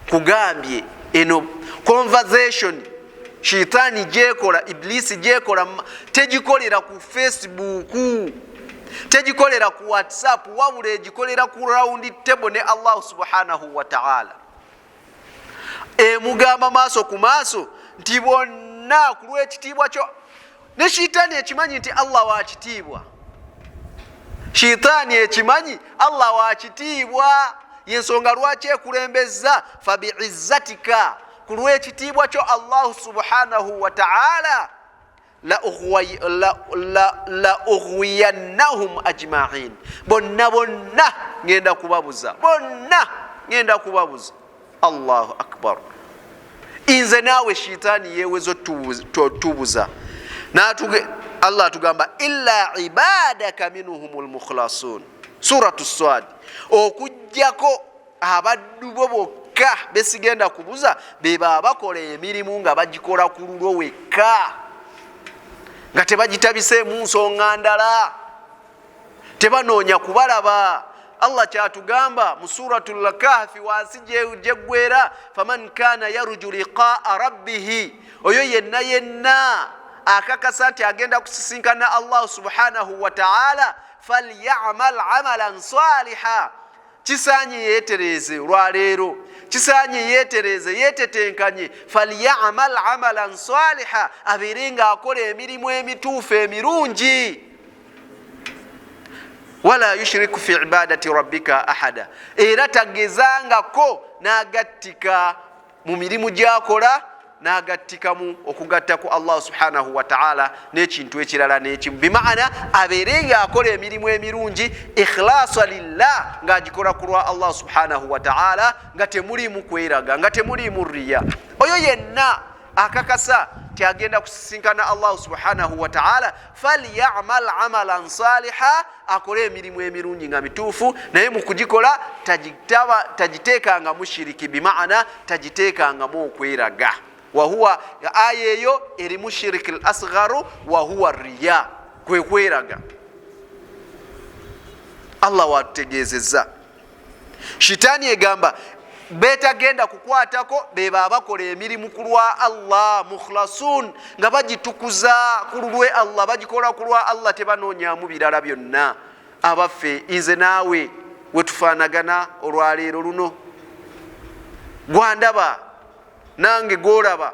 Kugambye eno conversation shaitaani gyekola, iblisi gyekola, tegikolera ku Facebook, tegikolera ku WhatsApp, wabula egikolera ku round table ne Allah subhanahu wa ta'ala. Emugamba maaso ku maaso nti bonna ku lw'ekitiibwa kyo. Ne shaitaani ekimanyi nti Allah wa kitiibwa, shaitaani ekimanyi Allah wa kitiibwa, yensonga lwaki ekulembeza fabi'izzatika, ku lw'ekitiibwa kyo Allah subhanahu wa ta'ala, la ughwiyannahum ajma'in, bonna bonna ngenda kubabuza, bonna ngenda kubabuza. Allahu akbar. Inze naawe shaitaani yewezo tubuza. Allah atugamba illa ibadaka minhumul mukhlasun, suratu Swad, okujjako abaddu bo bokka besigenda kubuza beba abakola emirimu nga bagikola ku lulwo wekka, nga tebagitabiseemu nsonga ndala, tebanoonya kubalaba. Allah kyatugamba mu suratul Kahfi wansi gyegwera, faman kana yarju liqaa rabbih, oyo yenna akakasa nti agenda kusisinkana Allah subhanahu wa ta'ala, falyamal amalan saliha, kisaanye yeetereze olwaleero, kisaanye yeetereze yeetetenkanye, falyamal amalan saliha, abeere nga akola emirimu emituufu emirungi. Wala yushriku fi ibadati rabbika ahada, era tagezangako n'agattika mu mirimu gyakola, n'agattikamu okugatta ku Allah subhanahu wa ta'ala n'ekintu ekirala n'ekimu. Bimaana abeere nga akola emirimu emirungi ikhlasa lillah, ng'agikola ku lwa Allah subhanahu wa ta'ala, nga temuliimu kweraga, nga temuliimu riya. Oyo yenna akakasa tiagenda kusisinkana Allah subhanahu wa ta'ala, falyamal amalan saliha, akole emirimu emirungi nga mituufu, naye mu kugikola tagiteekanga mushiriki, bimaana tagiteekanga mu okweraga. wahuwa aya eyo erimu shiriki al asgharu wahuwa riya, kwe kweraga. Allah watutegezeza shitaani egamba betagenda kukwatako beba abakola emirimu kulwa Allah mukhlasun, nga bagitukuza kulwe Allah, bagikola kulwa Allah, tebanonyamu birala byonna. Abaffe inze naawe wetufaanagana olwaleero luno, gwandaba nange golaba,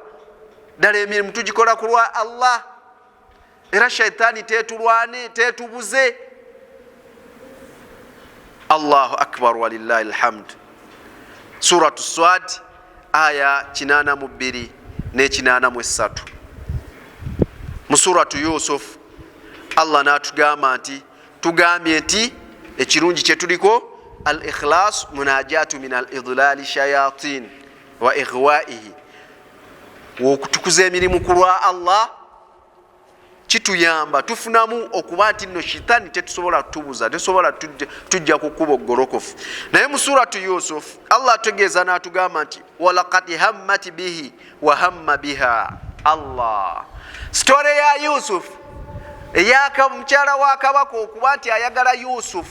ddala emirimu tugikola kulwa Allah, era shaitaani tetulwane tetubuze. Allahu akbar walillahi alhamd. Suratu Swad aya 82 ne 83. Mu suratu Yusuf Allah natugamba nti tugambye nti ekirungi kye tuliko al ikhlas munajatu min al idlali shayatin wa ighwaihi, okutukuza emirimu kulwa Allah kituyamba tufunamu okuba nti nno shitani tetusobola kutubuza, tesobola tujja kukuba ogolokofu. Naye mu suratu Yusuf Allah ategeeza n'atugamba nti walaqad hammat bihi wa hamma biha. Allah story ya Yusuf eyaka mukyala wa kabaka okuba nti ayagala Yusuf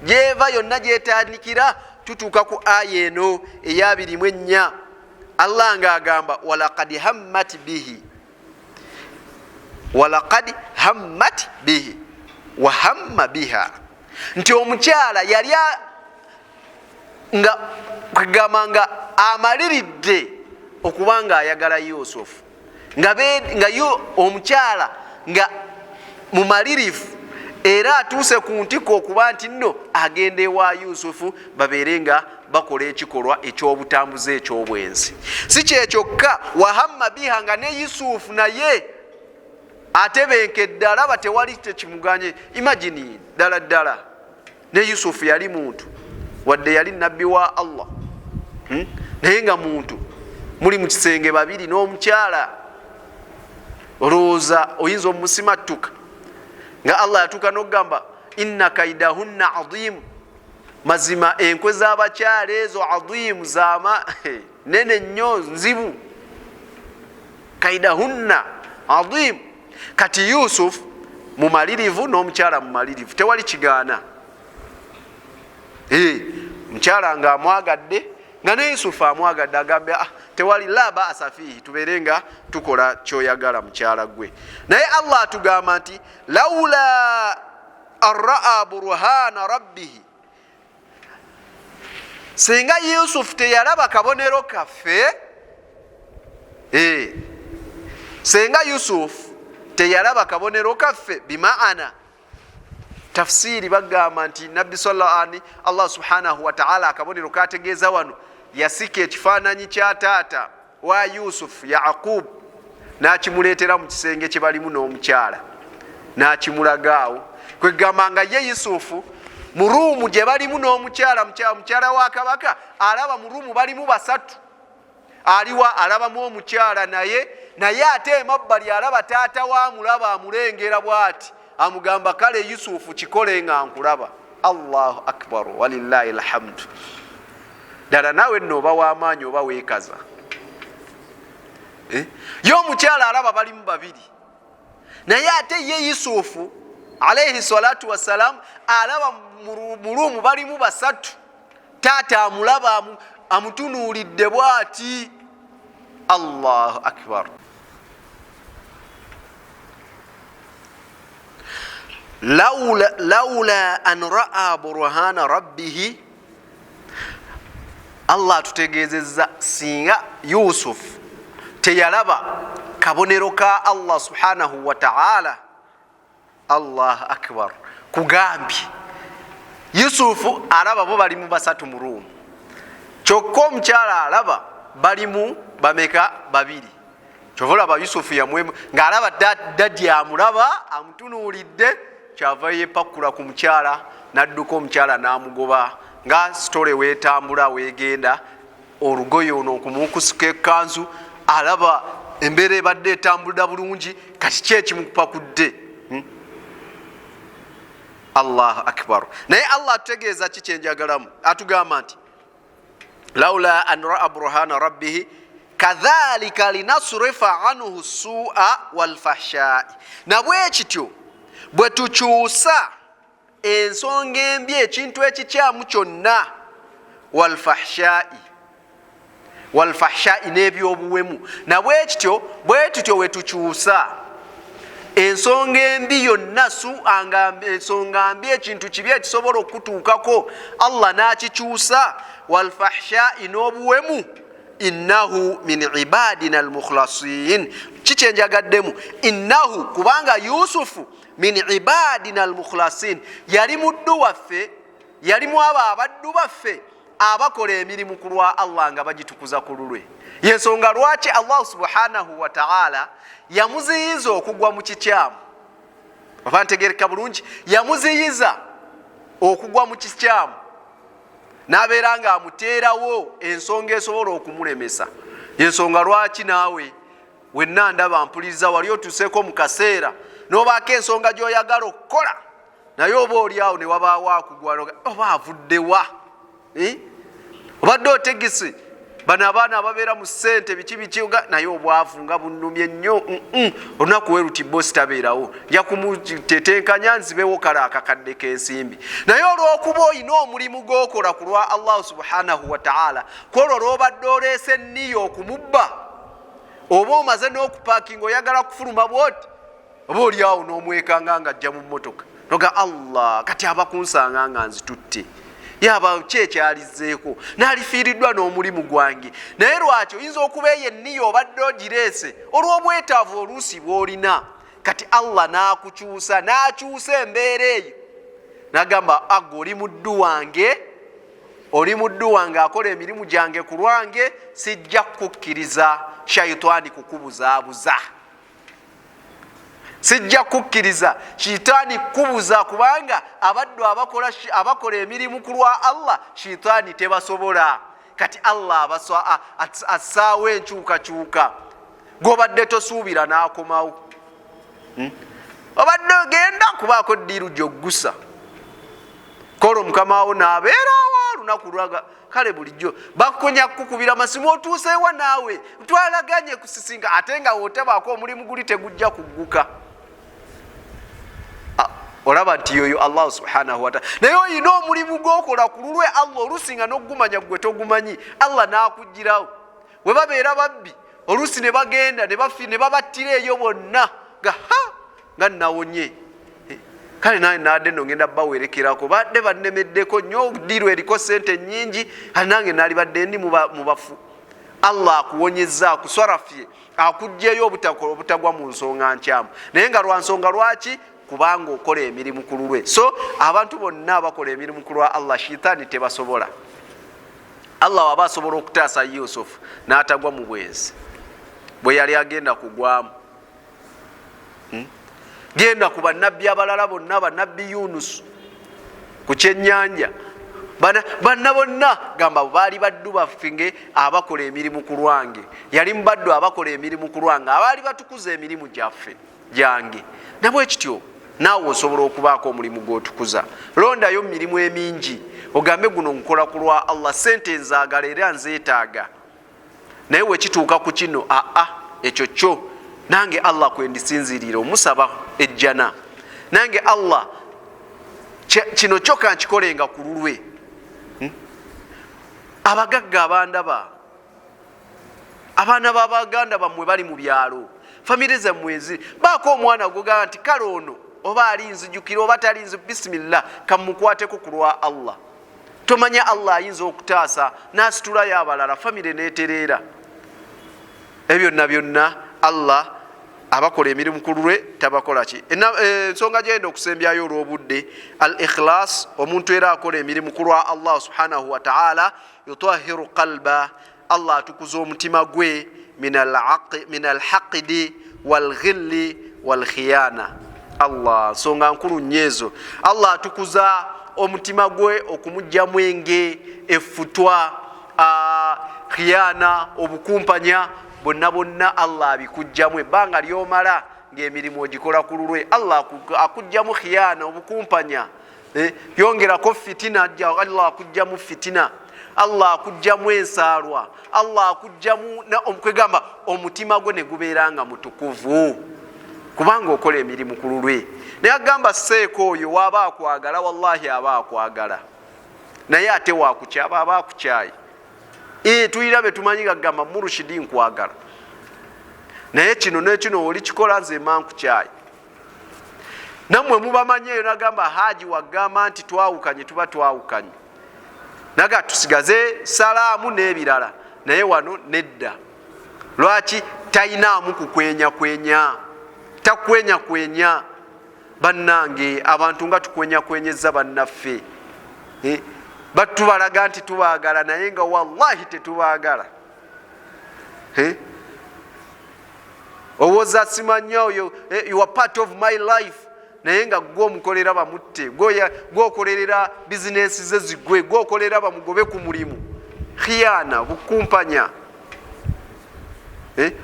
jeva yonna gyetandikira, tutuuka ku aya eno eya 24. Allah ng'agamba walaqad hammat bihi, walaqad hammat bihi wa hamma biha, nti omukyala yali nga kugamba nga amaliridde okuba nga ayagala Yusufu, nga omukyala nga mumalirivu era atuuse ku ntiko okuba nti nno agenda ewa Yusufu babeere nga bakola ekikolwa ekyobutambuze ekyobwenzi. Si kyekyokka, wahamma biha, nga ne Yusufu naye atebenkedde, alaba tewali tekimuganye. Imagine ddala ne Yusufu yali muntu, wadde yali nabbi wa Allah, naye nga muntu muli mu kisenge babiri n'omukyala, olowooza oyinza omusimattuka nga Allah yatuuka n'okugamba inna kaidahunna adhimu, mazima enkwe z'abakyala ezo adhimu, zama nene nnyo, nzibu. Kaidahunna adhimu. Kati Yusuf mumalirivu n'omukyala mumalirivu, tewali kigaana. Mukyala nga amwagadde, nga ne Yusufu amwagadde, agambe tewali la ba'asa fihi, tubeere nga tukola kyoyagala mukyala gwe. Naye Allah atugamba nti laula arra'a burhana rabbihi, senga Yusufu teyalaba kabonero kaffe, senga Yusufu teyalaba kabonero kaffe, bimaana tafsiri bagamba nti nabbi sallallahu alaihi Allah subhanahu wa ta'ala akabonero kategeeza wano yasika ekifaananyi kya taata wa Yusufu Yaqub, n'akimuleetera mu kisenge kye balimu n'omukyala, n'akimulagaawo. Kwegamba nga ye Yusufu mu ruumu gye balimu n'omukyala, mukyala wa kabaka alaba mu ruumu balimu basatu, aliwa alabamu omukyala naye ate emabbali alaba taata wamulaba amulengera bw'ati, amugamba kale Yusufu kikole nga nkulaba. Allahu akbar walillahi alhamdu. Ddala naawe nno oba w'amaanyi oba weekaza. Ye omukyala alaba balimu babiri, naye ate ye Yusufu alayhi salatu wassalam alaba mu ruumu balimu basatu, taata amulaba amutunuulidde bw'ati. Allahu akbar. Laula an ra'a burhana rabbihi, Allah atutegeezezza singa Yusuf teyalaba kabonero ka Allah subhanahu wa ta'ala. Allah akbar. Kugambye Yusufu alaba bo balimu basatu mu ruumu, kyokka omukyala alaba balimu bameka babiri. Kyova Yusufu yamwemu ng'alaba daddi amulaba amutunuulidde, kyava yeepakula ku mukyala, n'adduka omukyala n'amugoba nga sitole weetambula weegenda, olugoye ono okumukusuka ekkanzu, alaba embeera ebadde etambulira bulungi, kati ki ekimupakudde? Allahu akbar. Naye Allah atutegeeza kikyenjagalamu, atugamba nti laula an ra'a burhana rabbihi, kadhalika linasrifa anhu su'a wal fahsha'i na bwe kityo bwe tukyusa ensonga embi ekintu ekikyamu kyonna wal fahsha'i n'ebyobuwemu na bwe kityo we tukyusa ensonga embi yonna su'a ensonga mbi ekintu kibi ekisobola okutuukako Allah n'akikyusa wal fahsha'i n'obuwemu innahu min ibadina almukhlasin kikyenjagaddemu innahu kubanga Yusufu min ibadina almukhlasin yali muddu waffe yalimu abo abaddu baffe abakola emirimu ku lwa Allah nga bagitukuza ku lulwe yensonga lwaki Allah subhanahu wa ta'ala yamuziyiza okugwa mu kikyamu oba ntegereka bulungi yamuziyiza okugwa mu kikyamu nabeera nga amuteerawo ensonga esobola okumulemesa yensonga lwaki naawe wenna ndaba mpuliriza wali otuseeko mu kaseera n'obaako ensonga gy'oyagala okukola naye oba oli awo ne wabaawo akugwa oba avuddewa obadde otegese bano abaana ababeera mu ssente biki naye obwavu nga bunnumye nnyo olunaku weruti bosi tabeerawo nja kumutetenkanya nzibewo kale akakadde k'ensimbi naye olw'okuba olina omulimu gw'okola ku lwa Allah subhanahu wa ta'ala kwolwo olw'obadde oleese enniya okumubba oba omaze n'okupaakinga oyagala kufuluma bwoti oba oli awo n'omwekanga nga ajja mu mmotoka noga Allah kati abakunsanga nga nzitutte yaba kyekyalizeeko n'alifiiriddwa n'omulimu gwange naye lwaki oyinza okuba eyo enniya obadde ogireese olw'obwetaavu oluusi bw'olina kati Allah n'akukyusa n'akyusa embeera eyo n'agamba agwe oli muddu wange akola emirimu gyange ku lwange sijja kukkiriza shayitaani kukubuzaabuza sijja kukkiriza shayitaani kukubuza kubanga abaddu abakola emirimu ku lwa Allah shayitaani tebasobola kati Allah assaawo enkyukakyuka gw'obadde tosuubira n'akomawo obadde ogenda kubaako ddiiru gy'oggusa kolo mukama wo n'abeerawo olunaku lwaga kale bulijjo bakukonya kukubira masimu otuuseewa naawe twalaganye kusisinga ate nga wotebaako omulimu guli tegujja kugguka olaba nti yoyo Allah subhanahu wa ta'ala naye oyina omulimu gw'okola ku lulwe Allah olusinga n'ogumanya gwe togumanyi Allah n'akugirawo we babeera babbi olusi ne bagenda ne babattira eyo bonna nga nawonye kale naye nadde no ngenda bawerekerako badde bannemeddeko nnyo ddiru eriko sente nnyingi nange naali badde ndi mu bafu Allah akuwonyezza akuswarafye akugjeyo obutagwa mu nsonga nkyamu naye nga lwa nsonga lwaki kubanga okola emirimu ku lulwe so abantu bonna abakola emirimu ku lwa Allah shayitaani tebasobola Allah waba asobola okutaasa Yusufu n'atagwa mu bwenzi bwe yali agenda kugwamu genda ku bannabbi abalala bonna bannabbi Yunus ku kyennyanja banna bonna gamba baali baddu baffinge abakola emirimu ku lwange yali mubaddu abakola emirimu ku lwange abaali batukuza emirimu gyaffe gyange nabwe kityo naawe osobola okubaako omulimu gw'otukuza londayo mirimu emingi ogambe guno nkola ku lwa Allah sente nzaagala era nzeetaaga naye wekituuka ku kino ekyo kyo nange Allah kwendisinzirira omusaba ejjana nange Allah kino kyo kankikolenga ku lulwe abagagga abaana b'abaganda bammwe bali mu byalo famire zammwe baako omwana gogamba nti kale ono oba alinzijukira oba talinzi bisimillah kamukwateko ku lwa Allah tomanya Allah ayinza okutaasa n'asitulayo abalala famire neetereera ebyo byonna Allah abakola emirimu ku lulwe tabakola ki ensonga gyenda okusembyayo olw'obudde al ikhlas omuntu era akola emirimu ku lwa Allah subhanahu wa ta'ala yutahiru qalba Allah atukuza omutima gwe min al haqidi wal ghilli wal khiyana Allah nsonga nkulu nnyezo Allah atukuza omutima gwe okumugjamu enge effutwa khiyana obukumpanya bonna Allah abikujjamu ebbanga lyomala ng'emirimu ogikola ku lulwe Allah akujjamu khiyana obukumpanya yongerako fitina Allah akujjamu fitina Allah akujjamu ensaalwa, Allah akujjamu kwegamba omutima gwo ne gubeera nga mutukuvu kubanga okola emirimu ku lulwe. Naye agamba seeko oyo waaba akwagala, wallahi aba akwagala, naye ate wakukyaba aba akukyaye. Tuyira be tumanyi gagamba Murshidi nkwagala, naye kino nekino olikikola nze mankukyaye. Nammwe mubamanyeeyo nagamba Haji wagamba nti twawukanye tuba twawukanye, naga tusigaze salaamu n'ebirala, naye wano nedda. Lwaki? Tainaamu kukwenya, takwenya bannange. Abantu nga tukwenya bannaffe, batubalaga nti tubaagala naye nga wallahi tetubaagala. Owooza simanya oyo, you are part of my life, naye nga gwe omukolera bamutte, gwokolerera bizinesi ze zigwe, gwokolera bamugobe ku mulimu. Khiyana, bukumpanya,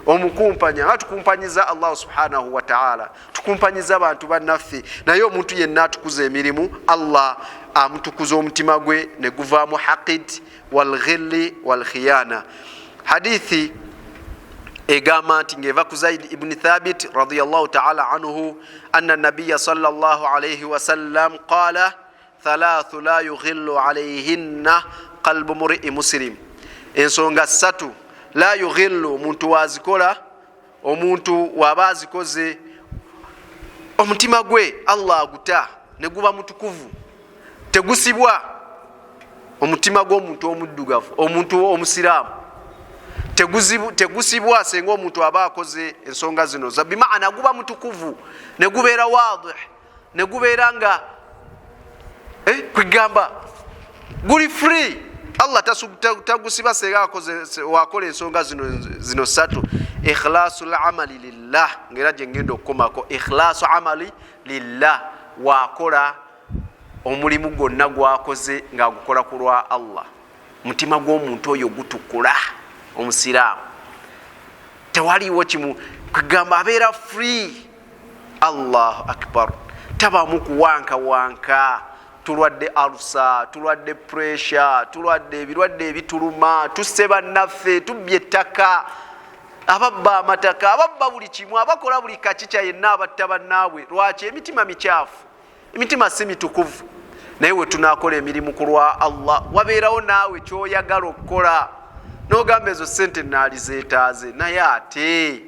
omukumpanya. Nga tukumpanyiza Allah subhanahu wa ta'ala, tukumpanyiza abantu bannaffe. Naye omuntu yenna atukuza emirimu, Allah amutukuza omutima gwe ne guvaamu haqid wal ghilli wal khiyana. Hadithi egamba nti ngeva ku Zaid ibn Thabit radiyallahu ta'ala anhu anna nabiyya sallallahu alayhi wa sallam qala thalathu la yughillu alayhinna qalbu mur'i muslim. Ensonga ssatu la yughillu, omuntu wazikola, omuntu waba azikoze omutima gwe Allah aguta ne guba mutukuvu, tegusibwa. Omutima gw'omuntu omuddugavu, omuntu omusiraamu tegusibwa senga omuntu aba akoze ensonga zino za bimaana guba mutukuvu ne gubeera wadih, ne gubeera nga kwegamba guli free. Allah tagusiba senga wakola ensonga zino ssatu. Ikhlasul amali lillah, ngera gye ngenda okukomako. Ikhlasu amali lillah, wakola omulimu gwonna gwakoze ng'agukola ku lwa Allah, mutima gw'omuntu oyo gutukula, omusiraamu tewaliwo kimu kugamba abeera free. Allahu akbar, tabamu kuwankawanka. Tulwadde alusa, tulwadde pressure, tulwadde ebirwadde ebituluma, tusse bannaffe, tubbye ettaka, ababba amataka, ababba buli kimu, abakola buli kakica yenna abatta bannaabwe. Lwaki? Emitima mikyafu, emitima si mitukuvu. Naye we tunaakola emirimu ku lwa Allah, wabeerawo naawe kyoyagala okukola, n'ogamba ezo ssente naali zeetaaze, naye ate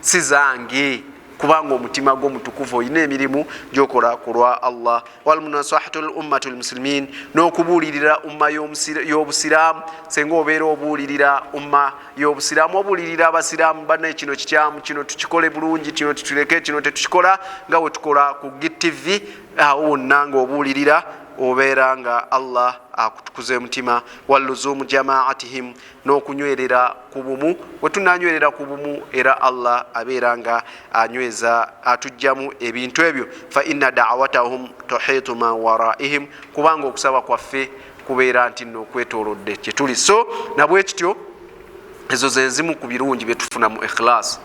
si zange, kubanga omutima gwo mutukuvu, olina emirimu gyokola ku lwa Allah. Wal munasahatu l ummatu l muslimin, n'okubuulirira umma y'obusiraamu. Senga obeera obuulirira umma y'obusiraamu, obuulirira abasiraamu banne, kino kikyamu, kino tukikole bulungi, kino tutuleke, kino tetukikola, nga we tukola ku GTV. Awo wonna nga obuulirira obeera nga Allah akutukuza omutima. Walluzumu jamaatihim, n'okunywerera ku bumu. We tunanywerera ku bumu era Allah abeera nga anyweza, atujjamu ebintu ebyo. Fa inna da'watahum tuhitu ma waraihim, kubanga okusaba kwaffe kubeera nti nno okwetoolodde kye tuli. So nabwe kityo, ezo zenzimu ku birungi bye tufuna mu ikhlas.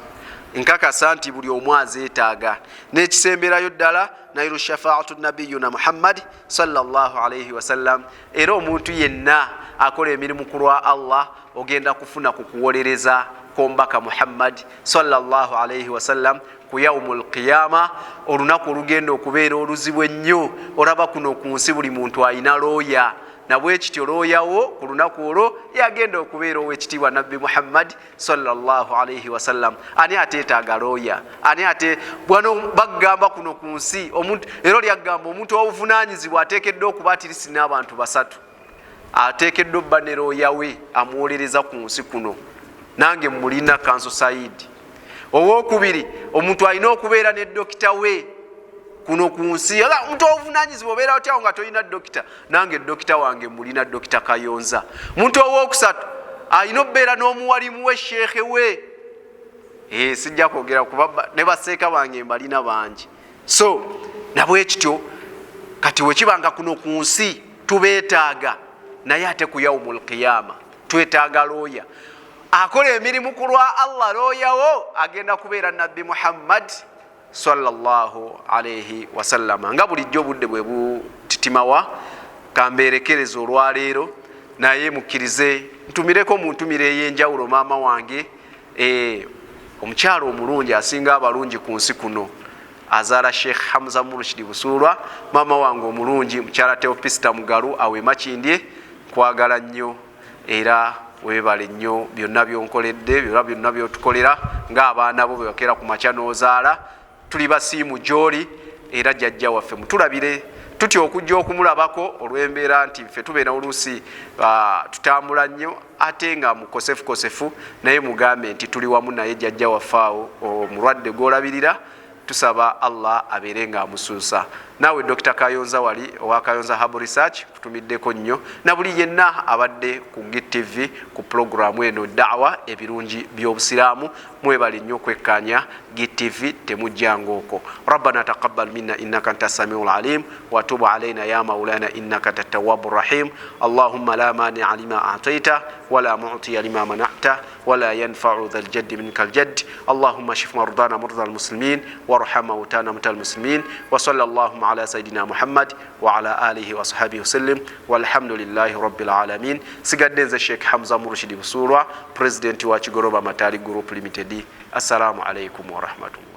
Nkakasa nti buli omu azeetaaga, n'ekisemberayo ddala nairu shafaatu nabiyuna Muhammad sallallahu alayhi wasallam. Era omuntu yenna akola emirimu ku lwa Allah ogenda kufuna ku kuwolereza kw'omubaka Muhammad sallallahu alayhi wasallam ku yaumul qiyama, olunaku olugenda okubeera oluzibu ennyo. Olaba kuno ku nsi buli muntu alina looya, nabwe kityo looyawo ku lunaku olwo yagenda okubeera ow'ekitiibwa Nabbi Muhammad sallallahu alayhi wasallam. Ani ateetaaga looya? Ani ate bwano bagamba kuno ku nsi omuntu, era lyagamba omuntu ow'obuvunaanyizibwa ateekeddwa okuba atirisi n'abantu basatu, ateekeddwa obba ne looya we amuwolereza ku nsi kuno. Nange mulina Kanso Said. Owookubiri, omuntu alina okubeera ne dokita we kuno ku nsi. Omuntu ow'obuvunaanyizibwa obeera otyawo nga tolina dokita. Nange dokita wange mulina Dokita Kayonza. Omuntu owookusatu alina okubeera n'omuwalimu we, sheekhe we. Sijja kwogera kuba ne baseeka bange mbalina bangi. So nabwe kityo kati wekibanga kuno ku nsi tubeetaaga, naye ate ku yaumul qiyama twetaaga looya akola emirimu ku lwa Allah. Looyawo agenda kubeera Nabbi Muhammad sallallahu alayhi wasallam. Nga bulijjo obudde bwe butitimawa, kambeerekereza olwaleero naye mukkirize ntumireko mu ntumire ey'enjawulo maama wange omukyalo omulungi asinga abalungi ku nsi kuno azaala Shk Murshid Busulwa, maama wange omulungi mukyala Teopista Mugalu awe Makindye, kwagala nnyo era webale nnyo byonna byonkoledde byonna byotukolera ng'abaana bo bebakera ku makya n'ozaala. Tuli basiimu gy'oli era jjajja waffe mutulabire tutya okujja okumulabako olw'embeera nti ffe tubeera oluusi tutambula nnyo ate nga mukosefukosefu, naye mugambe nti tuli wamu naye jjajja waffe awo omulwadde gw'olabirira. Tusaba Allah abeere nga amusuusa. Naawe Dr. Kayonza wali owa Kayonza Herbal Research kutumiddeko nnyo na buli yenna abadde ku GTV ku programu eno da'wa ebirungi by'obusiraamu, mwebali nnyo okwekkaanya GTV temujjangooko. Rabbana taqabbal minna innaka anta samiul alim wa tub alayna ya maulana innaka anta tawwabur rahim. Allahumma la mani'a lima a'tayta wala mu'tiya lima mana'ta wala yanfa'u dhal jaddi minkal jadd. Allahumma shif mardana mardal muslimin warham mawtana mawtal muslimin wa sallallahu على سيدنا محمد وعلى آله وصحبه وسلم والحمد لله رب العالمين. Sigadde nze Shk Murshid Busulwa, President wa Kigolooba Matali Group Limited. Assalamu alaikum wa rahmatullah.